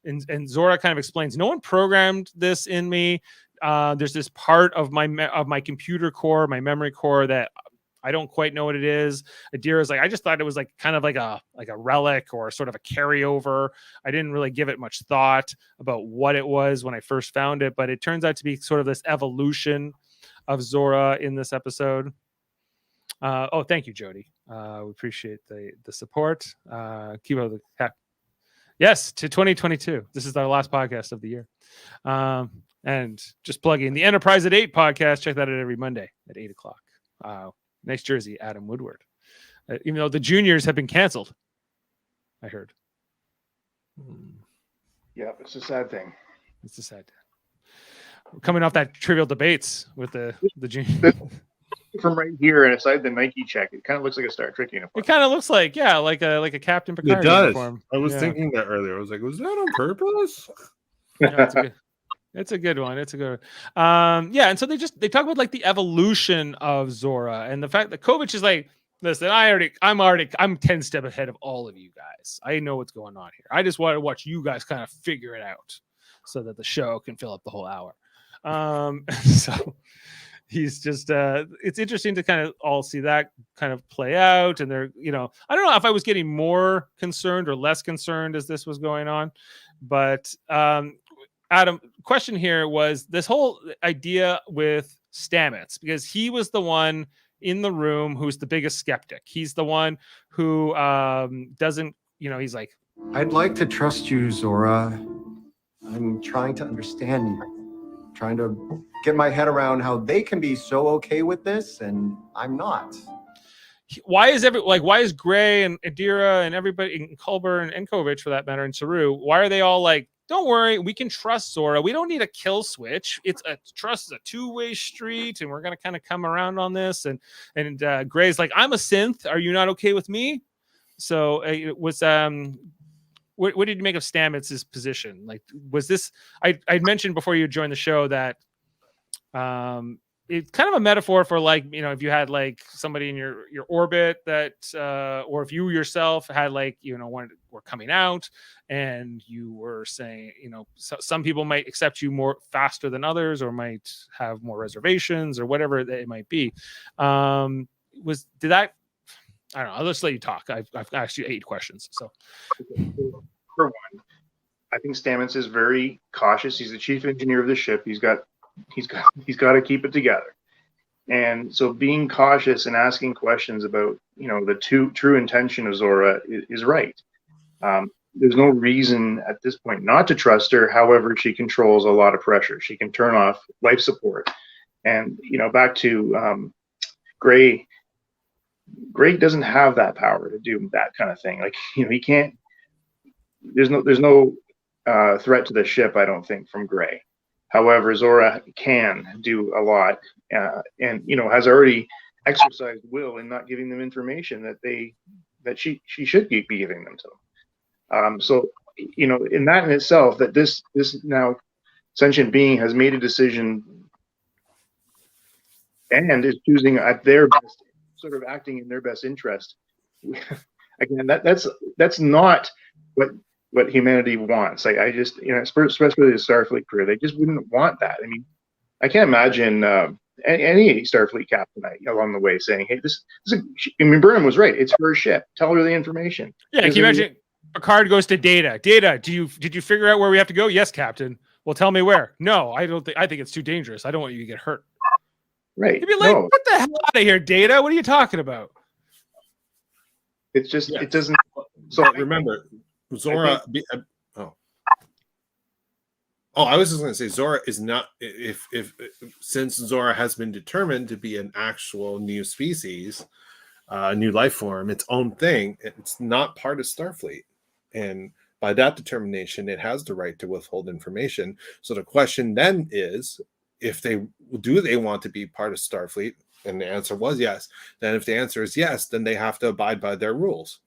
and Zora kind of explains, no one programmed this in me. There's this part of my computer core, my memory core, that I don't quite know what it is. Adira's like, I just thought it was like kind of like a relic or sort of a carryover. I didn't really give it much thought about what it was when I first found it, but it turns out to be sort of this evolution of Zora in this episode. Thank you, Jody. We appreciate the support. Keep up the yes to 2022. This is our last podcast of the year. And just plugging the Enterprise at 8 podcast. Check that out every Monday at 8:00. Nice jersey, Adam Woodward. Even though the juniors have been canceled, I heard. Yeah, it's a sad thing. It's a sad thing. We're coming off that trivial debates with the juniors. From right here inside the Nike check, it kind of looks like a Star Trek uniform. It kind of looks like like a Captain Picard it does. uniform. I was thinking that earlier. I was like, was that on purpose? It's a good one. It's a good one. And so they talk about like the evolution of Zora and the fact that Kovich is like, listen, I'm 10 steps ahead of all of you guys. I know what's going on here. I just want to watch you guys kind of figure it out so that the show can fill up the whole hour. So he's just it's interesting to kind of all see that kind of play out. And they're, I don't know if I was getting more concerned or less concerned as this was going on, but Adam, question here was this whole idea with Stamets, because he was the one in the room who's the biggest skeptic. He's the one who doesn't, he's like, I'd like to trust you, Zora. I'm trying to understand you. Trying to get my head around how they can be so okay with this and I'm not. why is Gray and Adira and everybody, and Culber and Enkovich for that matter, and Saru, why are they all like, don't worry, we can trust Zora. We don't need a kill switch. Trust is a two-way street, and we're gonna kind of come around on this. And Gray's like, I'm a synth. Are you not okay with me? So it was what did you make of Stamets's position? Like, was this? I'd mentioned before you joined the show that it's kind of a metaphor for, like, if you had like somebody in your orbit that or if you yourself had, like, were coming out and you were saying, some people might accept you more faster than others or might have more reservations or whatever it might be. Did that? I don't know. I'll just let you talk. I've asked you 8 questions. So, for one, I think Stamets is very cautious. He's the chief engineer of the ship. He's got to keep it together. And so being cautious and asking questions about, the true intention of Zora is right. There's no reason at this point not to trust her. However, she controls a lot of pressure. She can turn off life support. And, back to Gray doesn't have that power to do that kind of thing. Like, he can't, there's no threat to the ship, I don't think, from Gray. However, Zora can do a lot, and has already exercised will in not giving them information that she should be giving them to them. So, in that in itself, that this now sentient being has made a decision and is choosing at their best, sort of acting in their best interest. Again, that's not what humanity wants. I just, especially the Starfleet crew, they just wouldn't want that. I mean, I can't imagine any Starfleet captain along the way saying, "Hey, Burnham was right. It's her ship. Tell her the information." Yeah, can you imagine? Picard goes to Data. Data, did you figure out where we have to go? Yes, Captain. Well, tell me where. No, I don't think. I think it's too dangerous. I don't want you to get hurt. Right. You'd be like, "What the hell out of here, Data? What are you talking about?" It's just it doesn't. So remember. Zora, I was just going to say, Zora is not, if since Zora has been determined to be an actual new species, new life form, its own thing, it's not part of Starfleet, and by that determination, it has the right to withhold information. So the question then is, if they want to be part of Starfleet, and the answer was yes. Then if the answer is yes, then they have to abide by their rules.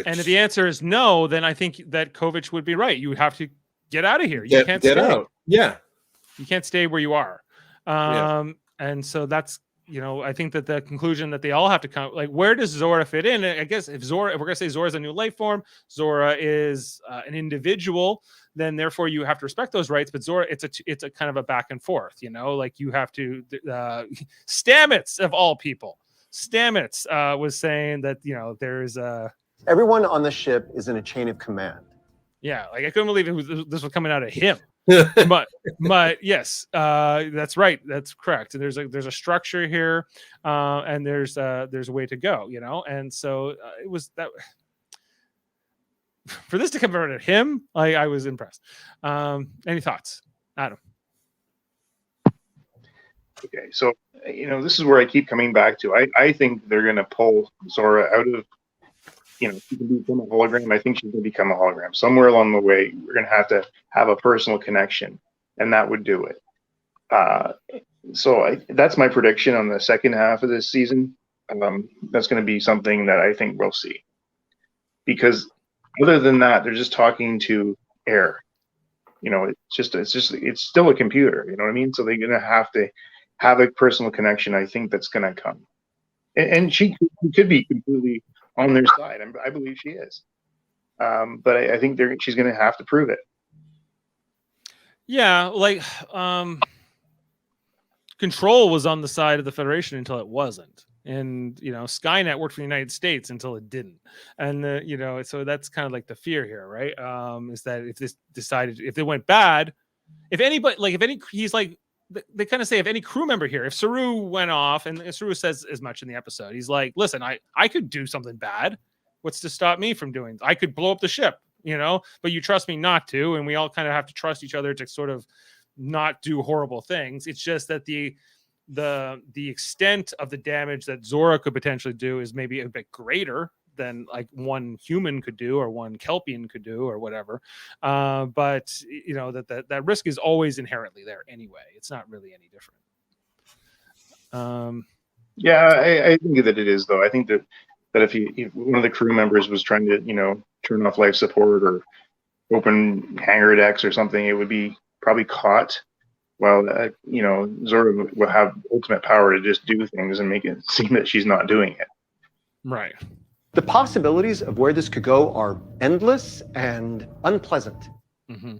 And if the answer is no, then I think that Kovich would be right. You have to get out of here. You can't stay out. Yeah. You can't stay where you are. And so that's, I think that the conclusion that they all have to come, like, where does Zora fit in? I guess if we're going to say Zora is a new life form, Zora is an individual, then therefore you have to respect those rights. But Zora, it's a kind of a back and forth, like you have to, Stamets of all people. Stamets was saying that, there's everyone on the ship is in a chain of command. Yeah, like I couldn't believe this was coming out of him. but yes, that's right. That's correct. And there's a structure here, and there's a way to go, And so it was that. For this to come out of him, I was impressed. Any thoughts, Adam? Okay, so this is where I keep coming back to. I think they're going to pull Zora out of. She can become a hologram. I think she can become a hologram. Somewhere along the way, we're going to have a personal connection, and that would do it. So that's my prediction on the second half of this season. That's going to be something that I think we'll see. Because other than that, they're just talking to air. It's still a computer. You know what I mean? So they're going to have a personal connection. I think that's going to come, and she could be completely on their side. I believe she is. But I think she's going to have to prove it. Yeah, like Control was on the side of the Federation until it wasn't. And, Skynet worked for the United States until it didn't. And, so that's kind of like the fear here, right? Is that if they went bad, he's like, they kind of say if any crew member here, if Saru went off, and Saru says as much in the episode, he's like, listen, I could do something bad. What's to stop me from doing? I could blow up the ship, but you trust me not to, and we all kind of have to trust each other to sort of not do horrible things. It's just that the extent of the damage that Zora could potentially do is maybe a bit greater than like one human could do or one Kelpian could do or whatever. But that risk is always inherently there anyway. It's not really any different. Yeah, I think that it is, though. I think that if one of the crew members was trying to, turn off life support or open hangar decks or something, it would be probably caught. While Zora will have ultimate power to just do things and make it seem that she's not doing it. Right. The possibilities of where this could go are endless and unpleasant. Mm-hmm.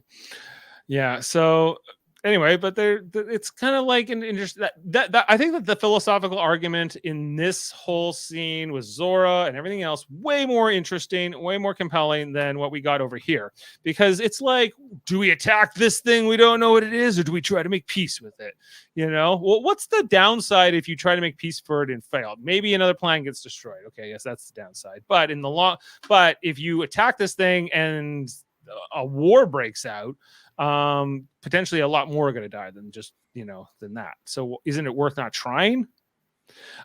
Yeah. So anyway, but it's kind of like an interest that I think that the philosophical argument in this whole scene with Zora and everything else way more interesting, way more compelling than what we got over here, because it's like, do we attack this thing we don't know what it is, or do we try to make peace with it? Well, what's the downside if you try to make peace for it and fail? Maybe another plan gets destroyed. Okay, yes, that's the downside. But but if you attack this thing and a war breaks out, potentially a lot more are going to die than just than that. So isn't it worth not trying?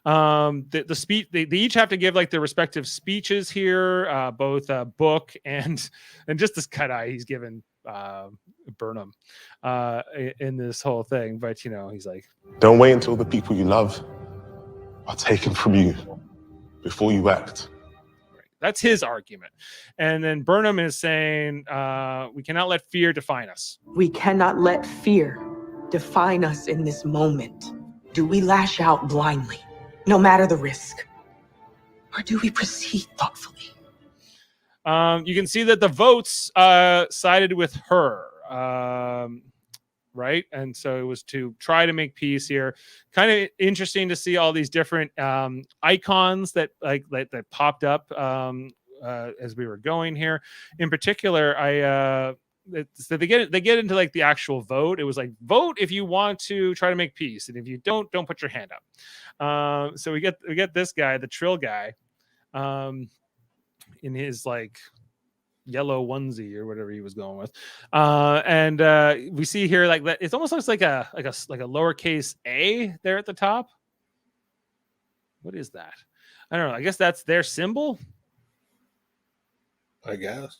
The speech, they each have to give like their respective speeches here, both Book and just this cut eye he's given Burnham in this whole thing. But he's like, don't wait until the people you love are taken from you before you act. That's his argument. And then Burnham is saying, we cannot let fear define us. We cannot let fear define us in this moment. Do we lash out blindly, no matter the risk? Or do we proceed thoughtfully? You can see that the votes sided with her. Right. And so it was to try to make peace here. Kind of interesting to see all these different icons that popped up as we were going here. In particular, so they get into like the actual vote. It was like, vote if you want to try to make peace, and if you don't put your hand up. So we get this guy, the Trill guy, in his like yellow onesie or whatever he was going with, and we see here like that. It almost looks like a lowercase a there at the top. What is that? I don't know. I guess that's their symbol. I guess.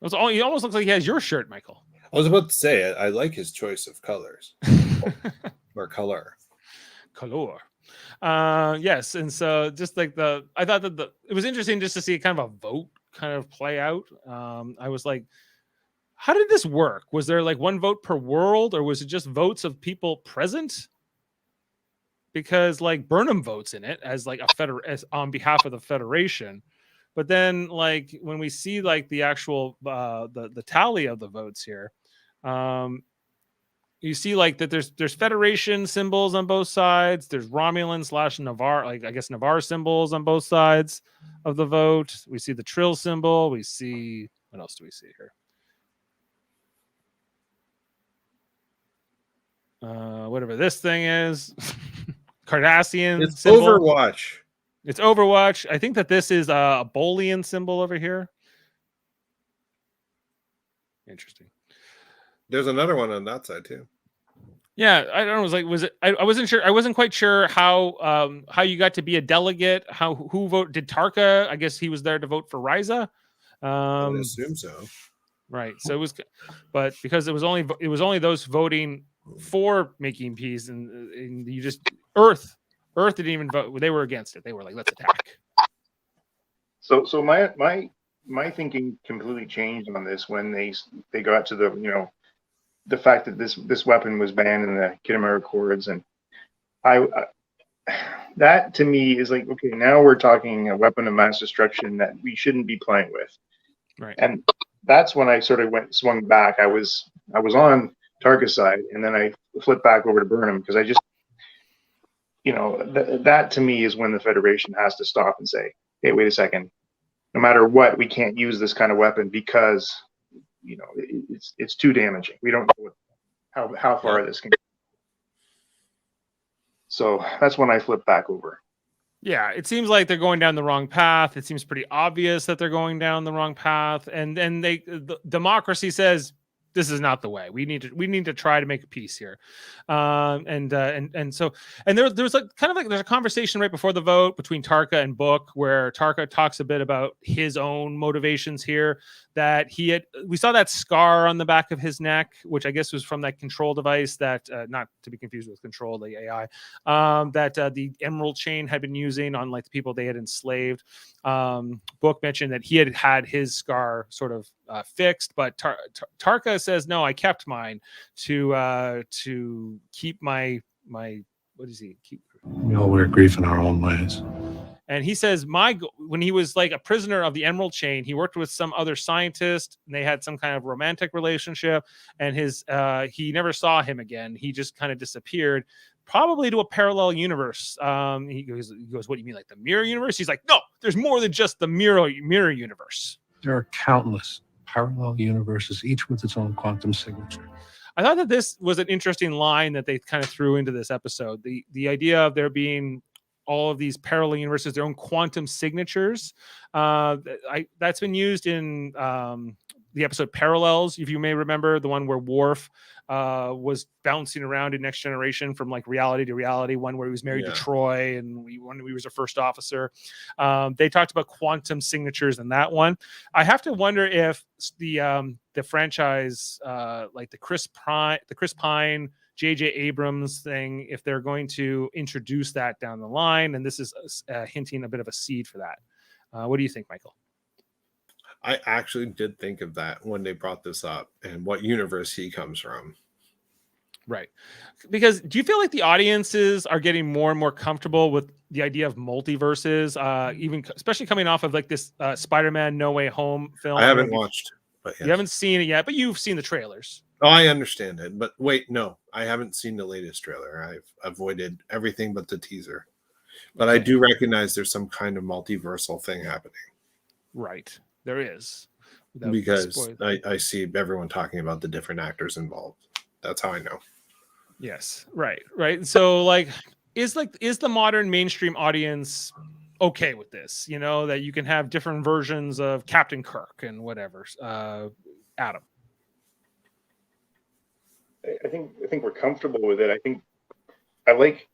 He almost looks like he has your shirt, Michael. I was about to say I like his choice of colors or color. Yes, and so just like I thought that it was interesting just to see kind of a vote kind of play out. I was like, how did this work? Was there like one vote per world, or was it just votes of people present? Because like Burnham votes in it as like as on behalf of the Federation, but then like when we see like the actual the tally of the votes here, you see like that there's Federation symbols on both sides. There's Romulan / Navarre, like I guess Navarre symbols on both sides of the vote. We see the Trill symbol. We see, what else do we see here? Whatever this thing is. Cardassian It's symbol. Overwatch. It's Overwatch. I think that this is a Bolian symbol over here. Interesting. There's another one on that side too. Yeah, I don't know. Was it? I wasn't sure. I wasn't quite sure how you got to be a delegate. Who vote? Did Tarka? I guess he was there to vote for Ryza. I would assume so. Right. So it was, but because it was only those voting for making peace, and you just Earth didn't even vote. They were against it. They were like, let's attack. So my thinking completely changed on this when they got to the fact that this weapon was banned in the Khitomer Accords, and I that to me is like, okay, now we're talking a weapon of mass destruction that we shouldn't be playing with. Right. And that's when I sort of swung back. I was on Tarka's side, and then I flipped back over to Burnham because I just, that to me is when the Federation has to stop and say, hey, wait a second. No matter what, we can't use this kind of weapon because, it's too damaging. We don't know how far this can go. So that's when I flip back over. Yeah, it seems like they're going down the wrong path. It seems pretty obvious that they're going down the wrong path. And then the democracy says this is not the way. We need to try to make a peace here. And there's like kind of like there's a conversation right before the vote between Tarka and Book where Tarka talks a bit about his own motivations here, that we saw that scar on the back of his neck, which I guess was from that control device that not to be confused with Control, the AI, that the Emerald Chain had been using on like the people they had enslaved. Book mentioned that he had his scar sort of fixed, but Tarka says, no, I kept mine to keep my what does he keep? We all wear grief in our own ways. And he says, when he was like a prisoner of the Emerald Chain, he worked with some other scientist and they had some kind of romantic relationship, and he never saw him again. He just kind of disappeared, probably to a parallel universe. He goes, what do you mean, like the mirror universe? He's like, no, there's more than just the mirror universe. There are countless parallel universes, each with its own quantum signature. I thought that this was an interesting line that they kind of threw into this episode. The idea of there being all of these parallel universes, their own quantum signatures. That's been used in the episode Parallels, if you may remember, the one where Worf was bouncing around in Next Generation from like reality to reality, one where he was married to Troy and when he was a first officer. They talked about quantum signatures in that one. I have to wonder if the franchise, like the Chris Pine, J.J. Abrams thing, if they're going to introduce that down the line, and this is hinting a bit of a seed for that. What do you think, Michael? I actually did think of that when they brought this up and what universe he comes from. Right. Because do you feel like the audiences are getting more and more comfortable with the idea of multiverses, even especially coming off of like this Spider-Man No Way Home film? I haven't watched, but yes. You haven't seen it yet, but you've seen the trailers. Oh, I understand it. But wait, no, I haven't seen the latest trailer. I've avoided everything but the teaser. But I do recognize there's some kind of multiversal thing happening. Right. There is. Because I see everyone talking about the different actors involved. That's how I know. Yes. Right. So like is the modern mainstream audience okay with this? You know, that you can have different versions of Captain Kirk and whatever. Adam. I think we're comfortable with it. I think I like.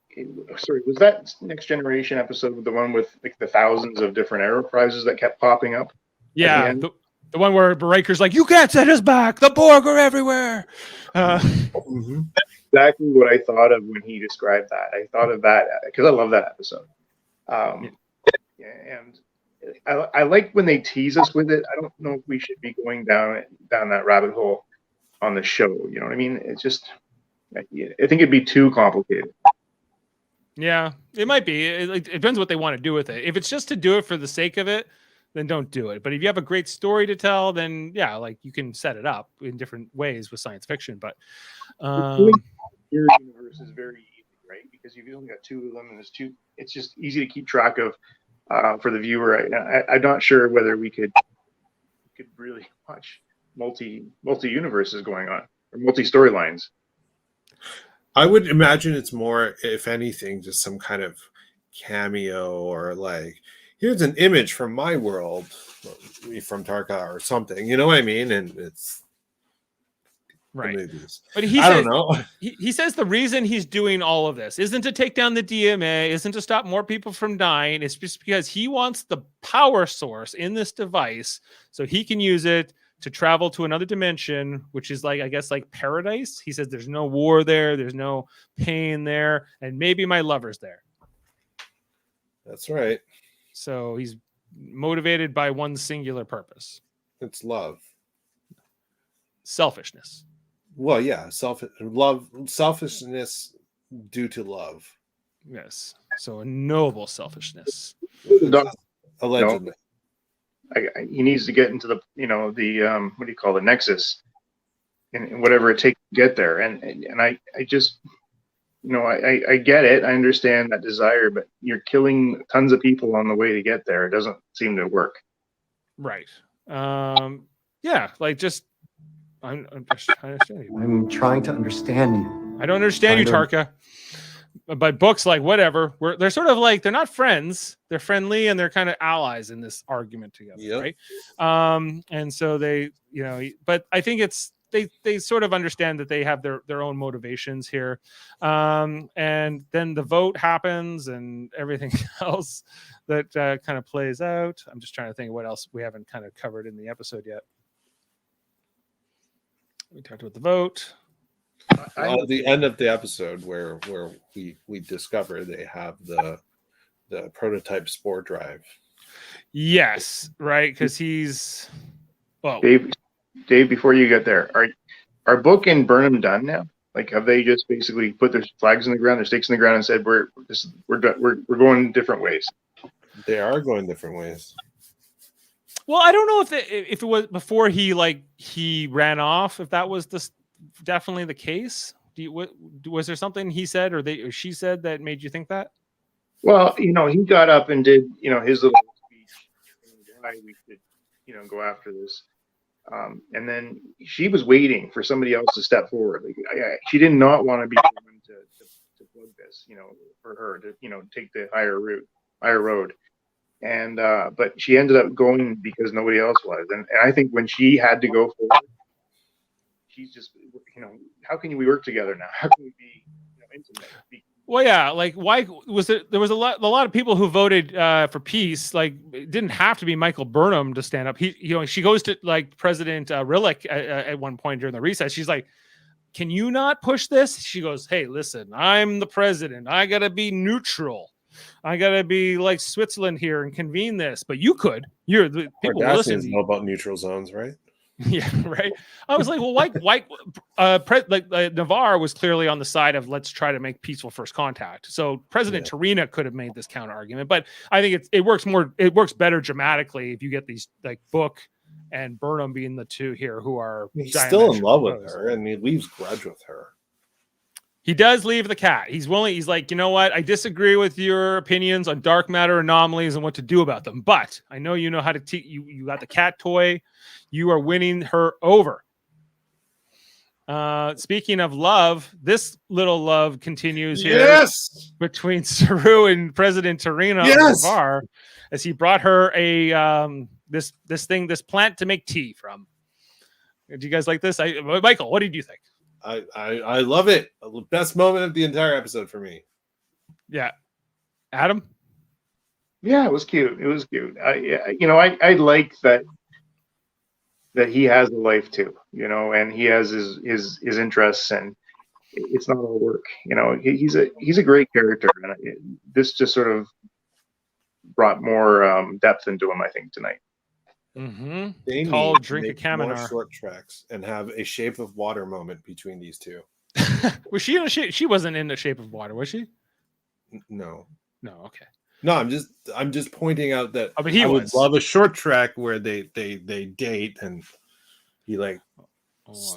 Sorry, was that Next Generation episode the one with like the thousands of different Enterprises that kept popping up? Yeah, the one where Riker's like, "You can't set us back. The Borg are everywhere." Exactly what I thought of when he described that. I thought of that because I love that episode. And I like when they tease us with it. I don't know if we should be going down that rabbit hole on the show. You know what I mean? It's just, I think it'd be too complicated. Yeah, it might be. It depends what they want to do with it. If it's just to do it for the sake of it, then don't do it. But if you have a great story to tell, then yeah, like you can set it up in different ways with science fiction. But your universe is very easy, right? Because you've only got two of them, and there's two. It's just easy to keep track of for the viewer. I'm not sure whether we could really watch multi universes going on or multi storylines. I would imagine it's more, if anything, just some kind of cameo or like, here's an image from my world, from Tarka or something. You know what I mean? And it's right. Movies. But I don't know. He says the reason he's doing all of this isn't to take down the DMA, isn't to stop more people from dying. It's just because he wants the power source in this device so he can use it to travel to another dimension, which is like, I guess, like paradise. He says there's no war there, there's no pain there, and maybe my lover's there. That's right. So he's motivated by one singular purpose. It's love. Selfishness. Well, yeah, selfishness due to love. Yes. So a noble selfishness. Allegedly. He needs to get into the what do you call the nexus, and whatever it takes to get there. And I just, I get it. I understand that desire, but you're killing tons of people on the way to get there. It doesn't seem to work. Right. Yeah. Like just I'm just trying to understand you. I'm trying to understand you. I don't understand you, Tarka. But books, like, whatever. They're sort of like, they're not friends. They're friendly and they're kind of allies in this argument together, right? And so they, you know, but I think it's they sort of understand that they have their own motivations here. And then the vote happens and everything else that kind of plays out. I'm just trying to think of what else we haven't kind of covered in the episode yet. We talked about the vote. At the end of the episode where we discover they have the prototype spore drive. Yes, right, because he's Dave, before you get there, are Book and Burnham done now? Like, have they just basically put their flags in the ground, their stakes in the ground, and said we're going different ways? They are going different ways. Well, I don't know if it was before he ran off, if that was definitely the case. Was there something he said or she said that made you think that? Well, you know, he got up and did, you know, his little speech, why we should, go after this. And then she was waiting for somebody else to step forward. Like, she did not want to be the one to plug this, for her to, take the higher road. And but she ended up going because nobody else was. And I think when she had to go forward, she's just, how can we work together now? How can we be intimate? Well, yeah, like, why was there was a lot of people who voted for peace. Like, it didn't have to be Michael Burnham to stand up. She goes to like President Rillick at one point during the recess. She's like, can you not push this? She goes, hey, listen, I'm the president. I got to be neutral. I got to be like Switzerland here and convene this. But you could. You're the people listening. Know about neutral zones, right? Yeah, right. I was like, well, why Navarre was clearly on the side of let's try to make peaceful first contact. So President Tarina could have made this counter argument, but I think it works better dramatically if you get these like Book and Burnham being the two here who are still in love with her, and he leaves grudge with her. He does leave the cat. He's like, you know what? I disagree with your opinions on dark matter anomalies and what to do about them, but I know you know how to you got the cat toy. You are winning her over. Speaking of love, this little love continues here. Yes! Between Saru and President Tarina Navarre, as he brought her a this plant to make tea from. Do you guys like this? Michael, what did you think? I love it. The best moment of the entire episode for me. Yeah. Adam? Yeah, it was cute. It was cute. I like that he has a life too, and he has his interests, and it's not all work. He's a great character, and this just sort of brought more depth into him, I think, tonight. Mm-hmm. They Tall need drink to of make more Kaminar. short tracks and have a Shape of Water moment between these two. Was she in a shape? She wasn't in the Shape of Water, was she? No. Okay. No, I'm just pointing out that but he would love a short track where they date and he like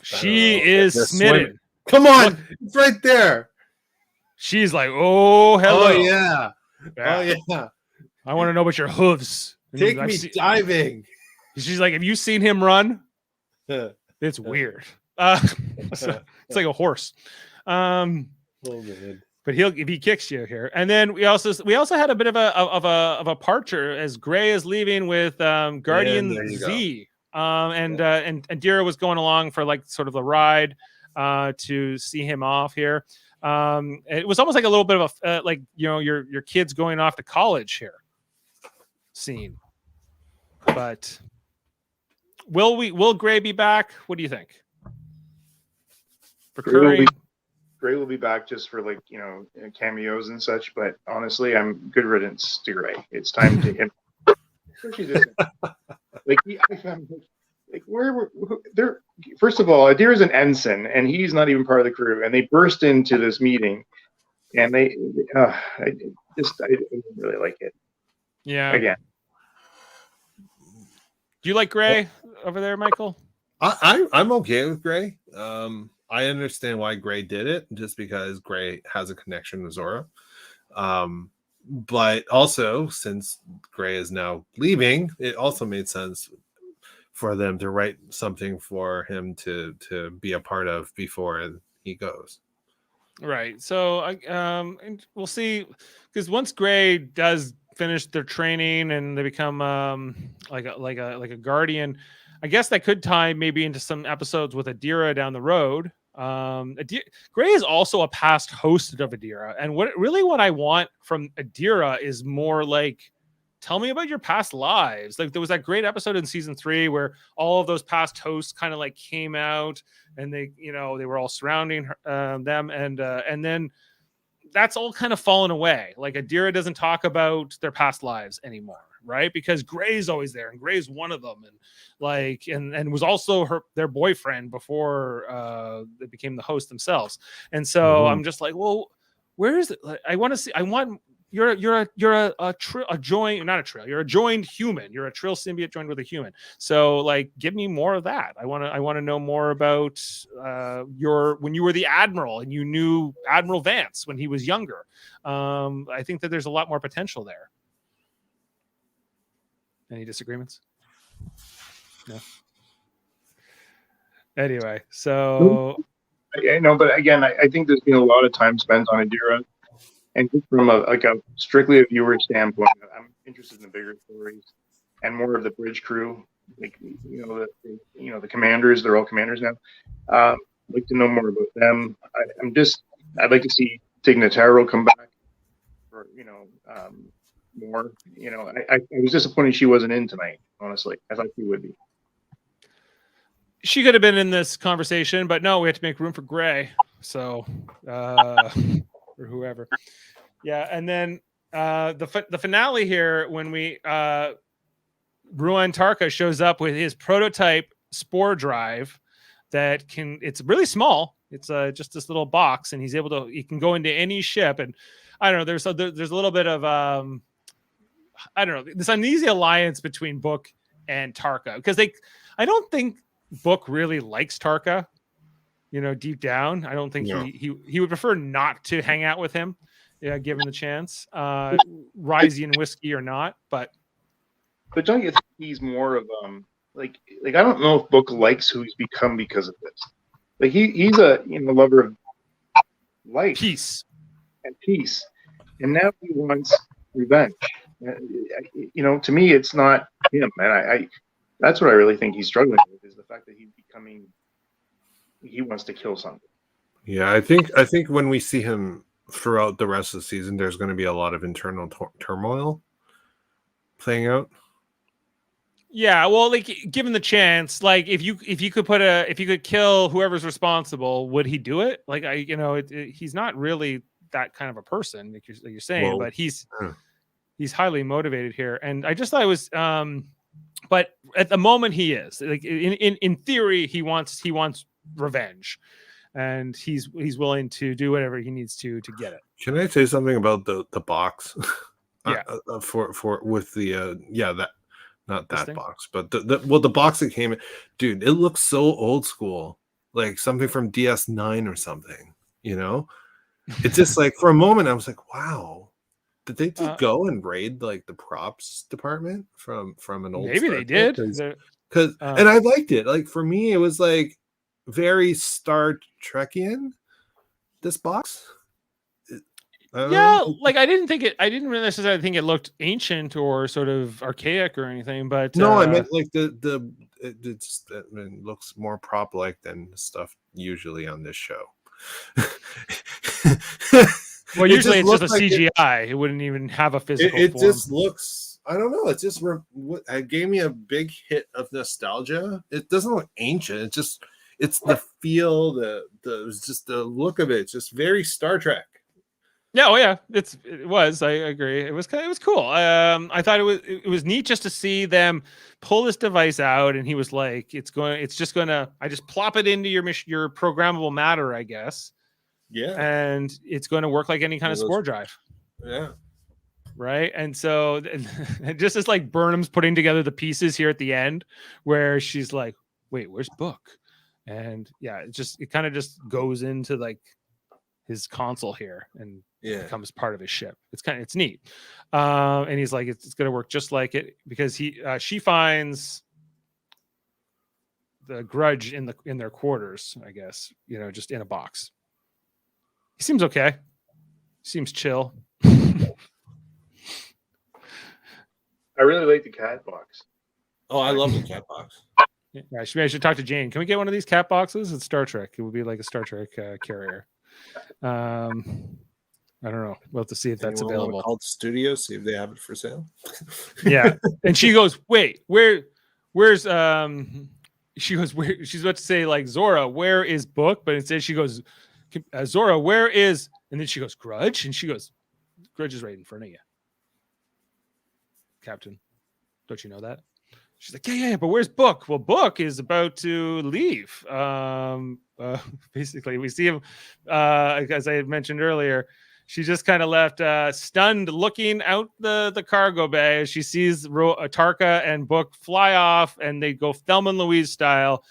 she is smitten. Come on, it's right there. She's like, oh hello. Oh yeah. Oh yeah. I want to know about your hooves. Take me diving. She's like, have you seen him run? It's weird. It's like a horse. But if he kicks you here, and then we also had a bit of a departure as Gray is leaving with Guardian Z, and Dira was going along for like sort of the ride to see him off here. It was almost like a little bit of a your kids going off to college here scene. But will Gray be back? What do you think? Gray will be back just for cameos and such, but honestly, I'm good riddance to Gray. It's time to him. First of all, Adira's an ensign, and he's not even part of the crew. And they burst into this meeting, and I didn't really like it. Yeah. Again. Do you like Gray over there, Michael? I'm okay with Gray. I understand why Gray did it, just because Gray has a connection with Zora. But also, since Gray is now leaving, it also made sense for them to write something for him to be a part of before he goes. Right. So and we'll see, because once Gray does finish their training and they become like a guardian, I guess that could tie maybe into some episodes with Adira down the road. Gray is also a past host of Adira, and what I want from Adira is more like, tell me about your past lives. Like there was that great episode in season 3 where all of those past hosts kind of like came out, and they were all surrounding them, and then that's all kind of fallen away. Like Adira doesn't talk about their past lives anymore, right? Because Gray's always there, and Gray's one of them, and like and was also their boyfriend before they became the host themselves. And so I'm just like, well, where is it? Like, I want to see. I want you're a joined, not a trill. You're a joined human. You're a trill symbiote joined with a human. So like, give me more of that. I want to know more about when you were the Admiral and you knew Admiral Vance when he was younger. I think that there's a lot more potential there. Any disagreements? No. Anyway, so I know, but again, I think there's been a lot of time spent on Adira. And just from a strictly a viewer standpoint, I'm interested in the bigger stories and more of the bridge crew, like the commanders. They're all commanders now. I'd like to know more about them. I'd like to see Tignataro come back, or more. I was disappointed she wasn't in tonight. Honestly, I thought she would be. She could have been in this conversation, but no, we have to make room for Gray. So. Or whoever. Yeah, and then the finale here, when we Ruan Tarka shows up with his prototype spore drive that it's really small. It's just this little box, and he can go into any ship. And I don't know, there's a little bit of I don't know, this uneasy alliance between Book and Tarka, because I don't think Book really likes Tarka. Deep down, I don't think he would prefer not to hang out with him, given the chance, Ryzian whiskey or not. But don't you think he's more of like I don't know if Book likes who he's become because of this. Like he's a lover of life, peace, and now he wants revenge. To me, it's not him, and that's what I really think he's struggling with, is the fact that he wants to kill something. Yeah, I think when we see him throughout the rest of the season, there's going to be a lot of internal turmoil playing out. Yeah, well, like given the chance, like if you could kill whoever's responsible, would he do it? Like he's not really that kind of a person, like you're saying, but he's highly motivated here, and I just thought it was. But at the moment, he is like in theory, he wants revenge, and he's willing to do whatever he needs to get it. Can I say something about the box? Yeah. For with the that not that box, but the box that came in, dude, it looks so old school, like something from DS9 or something. It's just like for a moment I was like, wow. Did they just go and raid like the props department from an old? Maybe they did. Because and I liked it. Like for me, it was like very Star Trekian. This box. Like I didn't really necessarily think it looked ancient or sort of archaic or anything. But no, I meant like it looks more prop like than stuff usually on this show. Well, usually it's just a CGI. It wouldn't even have a physical form. It just looks, I don't know. It just it gave me a big hit of nostalgia. It doesn't look ancient. It's the feel, the look of it. It's just very Star Trek. Yeah, oh yeah, it was. I agree. It was cool. I thought it was neat just to see them pull this device out, and he was like, I just plop it into your programmable matter, I guess. Yeah, and it's going to work like any kind of spore drive. Yeah, right. And so, just as like Burnham's putting together the pieces here at the end, where she's like, "Wait, where's Book?" And yeah, it kind of just goes into like his console here and becomes part of his ship. It's neat. And he's like, it's going to work just like it, because she finds Grudge in their quarters, I guess, just in a box. He seems okay. Seems chill. I really like the cat box. Oh, I love the cat box. Yeah, I should talk to Jane. Can we get one of these cat boxes? It's Star Trek. It would be like a Star Trek carrier. I don't know. We'll have to see if that's Anyone wanna available. call the studio, see if they have it for sale. Yeah. And she goes, wait, where's she goes, where she's about to say like Zora, where is Book? But instead she goes, Zora, where is, and then she goes, Grudge? And she goes, Grudge is right in front of you, Captain. Don't you know that? She's like, yeah, but where's Book? Well, Book is about to leave. Basically, we see him, as I had mentioned earlier, she just kind of left stunned, looking out the cargo bay as she sees Tarka and Book fly off, and they go Thelma and Louise style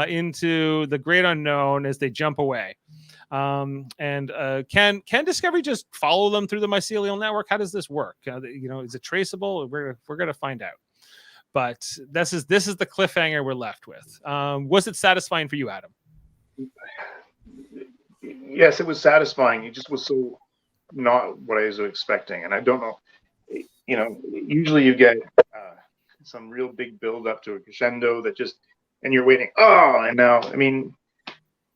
into the great unknown as they jump away. Can Discovery just follow them through the mycelial network? How does this work? Is it traceable? We're going to find out. But this is the cliffhanger we're left with. Was it satisfying for you, Adam? Yes, it was satisfying. It just was so not what I was expecting, and I don't know. Usually you get some real big build up to a crescendo that just, and you're waiting. Oh, and now, I mean,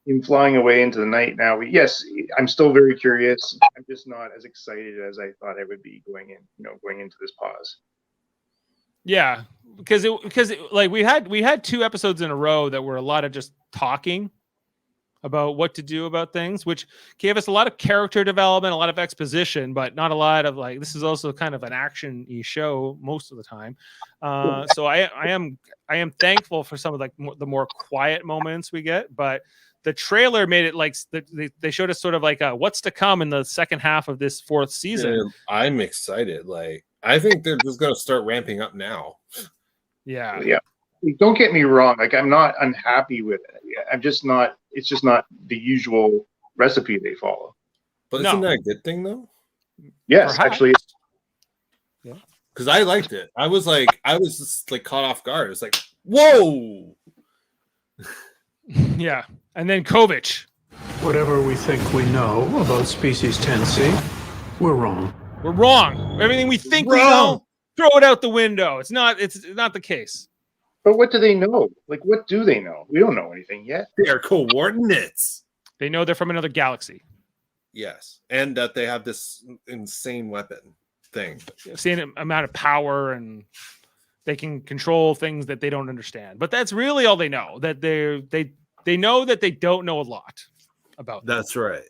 in flying away into the night now. Yes, I'm still very curious. I'm just not as excited as I thought I would be going into this pause. Yeah, because we had 2 episodes in a row that were a lot of just talking about what to do about things, which gave us a lot of character development, a lot of exposition, but not a lot of this is also kind of an action-y show most of the time. So I am thankful for some of the more quiet moments we get, but the trailer made it like they showed us sort of like what's to come in the second half of this 4th season. Yeah, I'm excited. I think they're just going to start ramping up now. Yeah. Yeah. Don't get me wrong. I'm not unhappy with it. I'm just not. It's just not the usual recipe they follow. But isn't that a good thing though? Yes, actually. Yeah. Because I liked it. I was just caught off guard. It's like, whoa. Yeah. And then Kovic. Whatever we think we know about species 10C, we're wrong. We're wrong. Everything we think we know, throw it out the window. It's not the case. But what do they know? What do they know? We don't know anything yet. They are coordinates. They know they're from another galaxy. Yes. And that they have this insane weapon thing. Insane amount of power, and they can control things that they don't understand. But that's really all they know. That they know that they don't know a lot about them. That's right.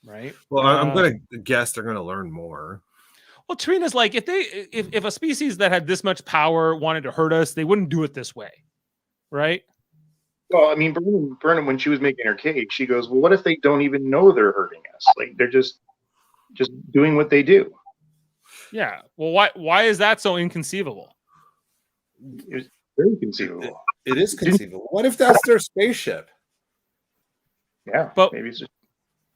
Right. Well, I'm going to guess they're going to learn more. Well, Trina's like, if a species that had this much power wanted to hurt us, they wouldn't do it this way, right? Well, I mean, Burnham, when she was making her cake, she goes, "Well, what if they don't even know they're hurting us? They're just doing what they do." Yeah. Well, why is that so inconceivable? It's very conceivable. It is conceivable. What if that's their spaceship? Yeah, but maybe it's just.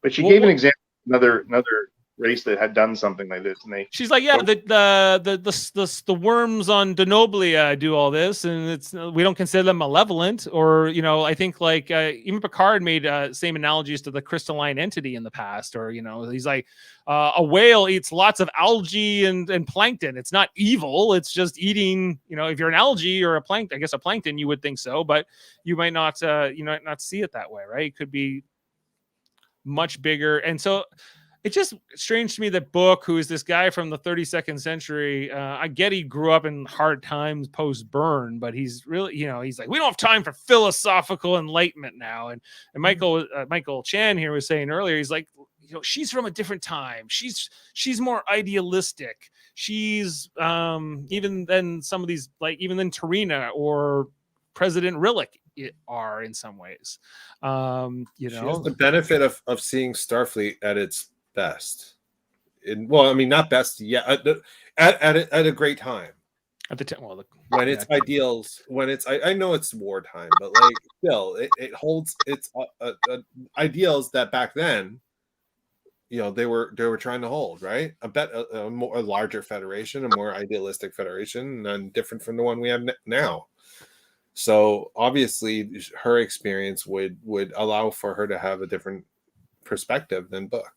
But she gave an example of another race that had done something like this, and she's like, yeah, the worms on Denoblia do all this, and we don't consider them malevolent, or I think even Picard made same analogies to the crystalline entity in the past, or he's like, a whale eats lots of algae and plankton. It's not evil. It's just eating. If you're an algae or a plankton, I guess a plankton, you would think so, but you might not not see it that way, right? It could be much bigger, and so. It's just strange to me that Book, who is this guy from the 32nd century, I get he grew up in hard times post-burn, but he's really, he's like, we don't have time for philosophical enlightenment now. And Michael Chan here was saying earlier, he's like, she's from a different time. She's more idealistic. She's even than some of these, even than Tarina or President Rillick are in some ways. She has the benefit of seeing Starfleet at its best. Not best yet. At a great time. At the time, when it's ideals, I know it's wartime, but still, it holds its ideals that back then, they were trying to hold, right? A larger federation, a more idealistic federation, and different from the one we have now. So obviously her experience would allow for her to have a different perspective than Book.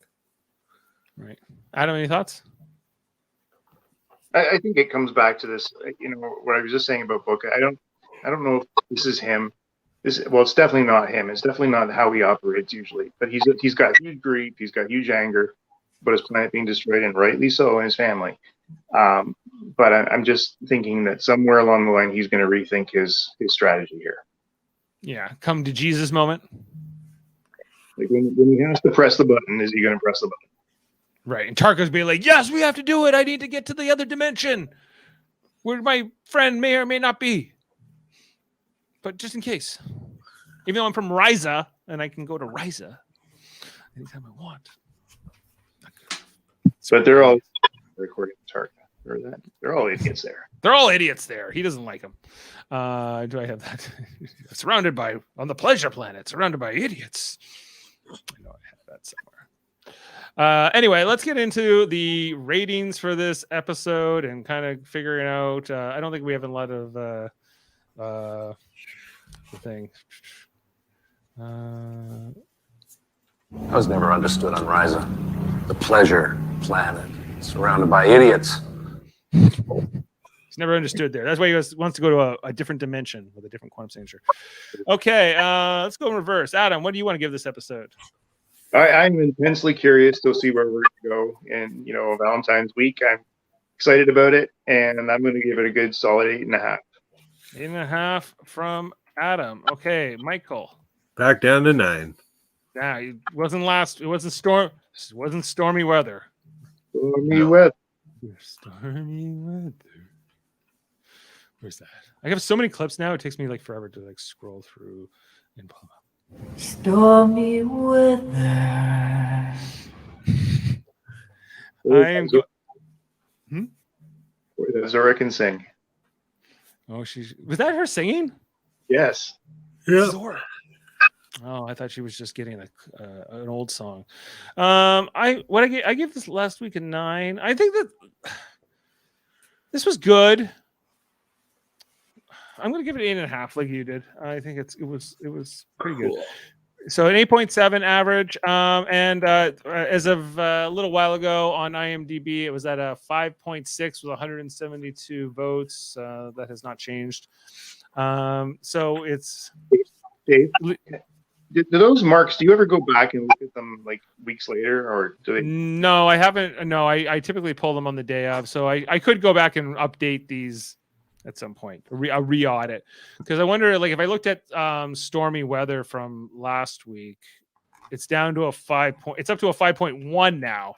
Right. Adam, any thoughts? I think it comes back to this, what I was just saying about Book. I don't know if this is him. It's definitely not him. It's definitely not how he operates usually. But he's got huge grief. He's got huge anger about his planet being destroyed, and rightly so, and his family. But I'm just thinking that somewhere along the line he's going to rethink his strategy here. Yeah, come to Jesus moment. Like when he has to press the button, is he going to press the button? Right. And Tarka's being like, yes, we have to do it. I need to get to the other dimension where my friend may or may not be. But just in case, even though I'm from Ryza and I can go to Ryza anytime I want. But they're all, according to Tarka, they're all idiots there. They're all idiots there. He doesn't like them. Do I have that? Surrounded by, on the pleasure planet, surrounded by idiots. I know I have that somewhere. Anyway, let's get into the ratings for this episode and kind of figuring out. I don't think we have a lot of the thing. I was never understood on Ryza. The pleasure planet, surrounded by idiots. He's never understood there. That's why he wants to go to a different dimension with a different quantum signature. Okay, let's go in reverse. Adam, what do you want to give this episode? I'm intensely curious to see where we're going to go. And, Valentine's week, I'm excited about it. And I'm going to give it a good solid 8.5. 8.5 from Adam. Okay, Michael. Back down to 9. Nah, it wasn't stormy weather. Stormy weather. Stormy weather. Where's that? I have so many clips now. It takes me forever to scroll through and pull them up. Stormy weather. I am. Zora can sing. Oh, was that her singing? Yes. Yeah. Zora. Oh, I thought she was just getting an old song. I gave this last week a 9. I think that this was good. I'm going to give it 8.5, like you did. I think it was pretty good. Cool. So an 8.7 average. And as of a little while ago on IMDb, it was at a 5.6 with 172 votes. That has not changed. So it's. Dave, do those marks, do you ever go back and look at them weeks later, or do they? No, I haven't. No, I typically pull them on the day of. So I could go back and update these at some point, a re-audit, because I wonder, if I looked at stormy weather from last week, it's down to it's up to a 5.1 now,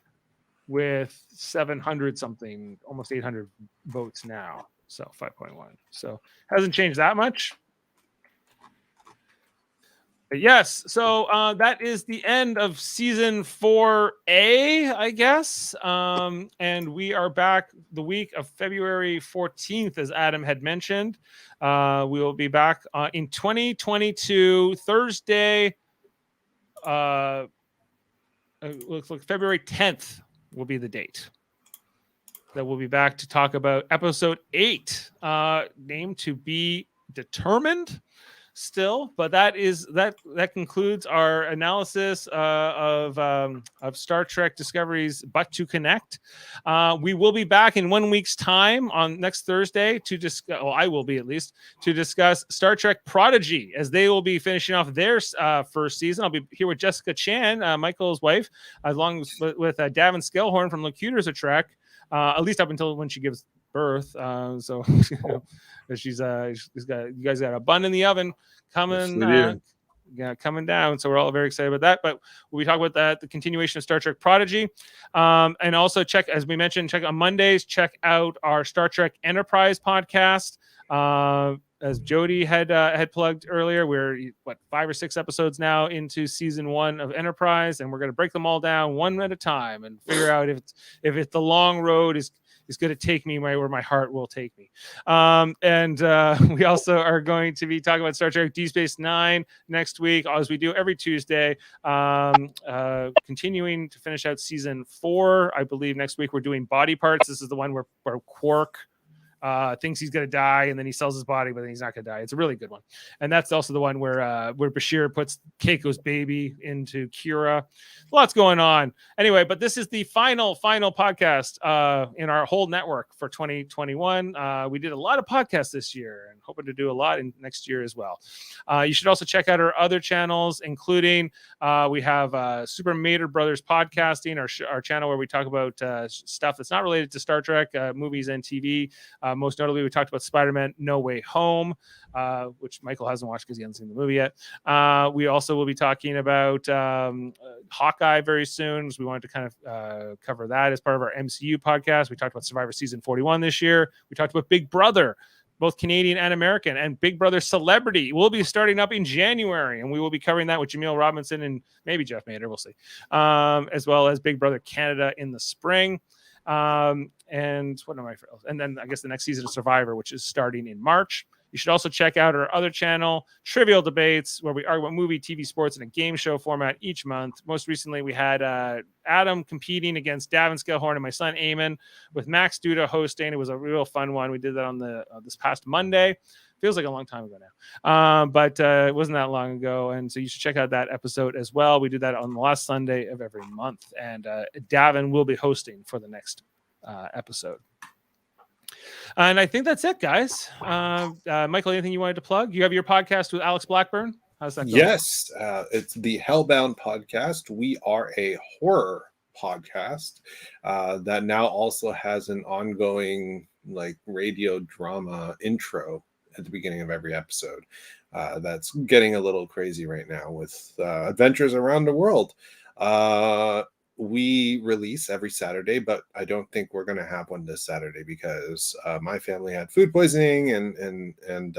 with 700 something, almost 800 votes now. So 5.1. So hasn't changed that much. But yes, so that is the end of season 4A, I guess. And we are back the week of February 14th, as Adam had mentioned. We will be back in 2022, Thursday. Looks like February 10th will be the date that we'll be back to talk about episode 8, named to be determined. Still, but that concludes our analysis of Star Trek Discovery's But to Connect. We will be back in 1 week's time on next Thursday to discuss. Well, I will be at least to discuss Star Trek Prodigy, as they will be finishing off their first season. I'll be here with Jessica Chan, Michael's wife, along with Davin Skellhorn from Locutors of Trek, at least up until when she gives birth. So she's got, you guys got a bun in the oven coming. Coming down. So we're all very excited about that. But we'll be talking about the continuation of Star Trek Prodigy. And also check on Mondays, check out our Star Trek Enterprise podcast. As Jody had plugged earlier, we're 5 or 6 episodes now into season 1 of Enterprise, and we're going to break them all down one at a time and figure out if it's the long road is going to take me where my heart will take me. And we also are going to be talking about Star Trek Deep Space Nine next week, as we do every Tuesday, continuing to finish out season 4. I believe next week we're doing Body Parts. This is the one where Quark thinks he's going to die, and then he sells his body, but then he's not going to die. It's a really good one. And that's also the one where Bashir puts Keiko's baby into Kira. Lots going on. Anyway, but this is the final podcast in our whole network for 2021. We did a lot of podcasts this year and hoping to do a lot in next year as well. You should also check out our other channels, including we have Super Mater Brothers Podcasting, our channel where we talk about stuff that's not related to Star Trek, movies and TV. Most notably, we talked about Spider-Man No Way Home, which Michael hasn't watched because he hasn't seen the movie yet. We also will be talking about Hawkeye very soon, because we wanted to kind of cover that as part of our MCU podcast. We talked about Survivor Season 41 this year. We talked about Big Brother, both Canadian and American, and Big Brother Celebrity will be starting up in January, and we will be covering that with Jaemeel Robinson and maybe Jeff Mader, we'll see, as well as Big Brother Canada in the spring. And what am I? And then I guess the next season of Survivor, which is starting in March. You should also check out our other channel, Trivial Debates, where we argue about movie, TV, sports in a game show format each month. Most recently, we had Adam competing against Davin Scalehorn and my son Eamon, with Max Duda hosting. It was a real fun one. We did that on this past Monday. Feels like a long time ago now, but it wasn't that long ago. And so you should check out that episode as well. We do that on the last Sunday of every month. And Davin will be hosting for the next episode. And I think that's it, guys. Michael, anything you wanted to plug? You have your podcast with Alex Blackburn. How's that going? Yes, it's the Hellbound podcast. We are a horror podcast that now also has an ongoing like radio drama intro at the beginning of every episode. That's getting a little crazy right now with adventures around the world. We release every Saturday, but I don't think we're going to have one this Saturday because my family had food poisoning, and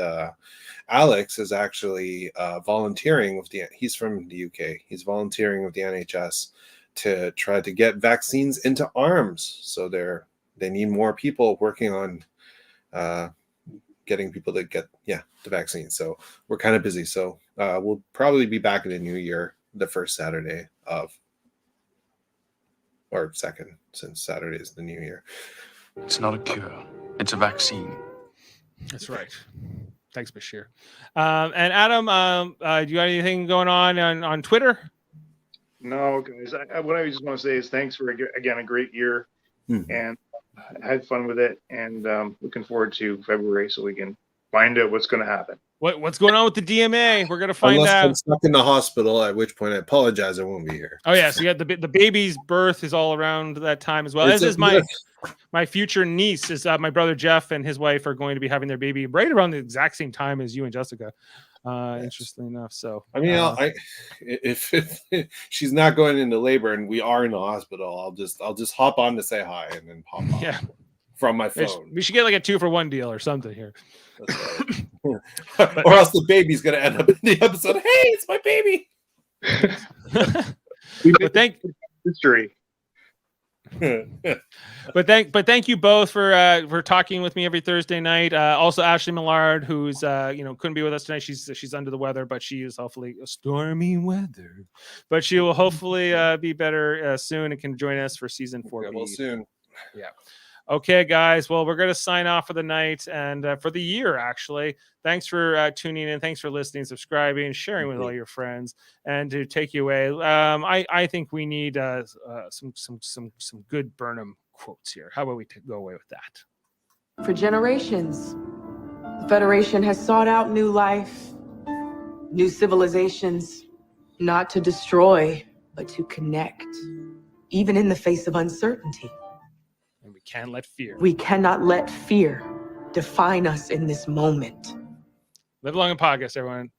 Alex is actually volunteering with he's from the UK. He's volunteering with the NHS to try to get vaccines into arms. So they need more people working on getting people to get the vaccine. So we're kind of busy. So we'll probably be back in the new year, the first Saturday of, or second, since Saturday is the new year. It's not a cure, it's a vaccine. That's right. Thanks, Bashir. And Adam, do you have anything going on Twitter? No, guys. What I just want to say is thanks for again a great year, and I had fun with it, and looking forward to February so we can find out what's going to happen. What's going on with the DMA? We're going to find Unless out. I'm stuck in the hospital, at which point I apologize. I won't be here. Oh yeah, so you got the baby's birth is all around that time as well. As is my future niece. Is my brother Jeff and his wife are going to be having their baby right around the exact same time as you and Jessica. Interestingly enough, so I mean, if she's not going into labor and we are in the hospital, I'll just hop on to say hi and then pop on from my phone. We should get like a 2-for-1 deal or something here. Or else the baby's gonna end up in the episode. Hey, it's my baby. But thank history. but thank you both for talking with me every Thursday night. Also Ashley Millard, who's couldn't be with us tonight. She's under the weather, but she is hopefully stormy weather. But she will hopefully be better soon and can join us for season 4. Well, soon. Yeah. Okay, guys. Well, we're going to sign off for the night and for the year, actually. Thanks for tuning in. Thanks for listening, subscribing, sharing with all your friends. And to take you away, I think we need some good Burnham quotes here. How about we go away with that? For generations, the Federation has sought out new life, new civilizations, not to destroy, but to connect, even in the face of uncertainty. And we can't let fear. We cannot let fear define us in this moment. Live long and podcast, everyone.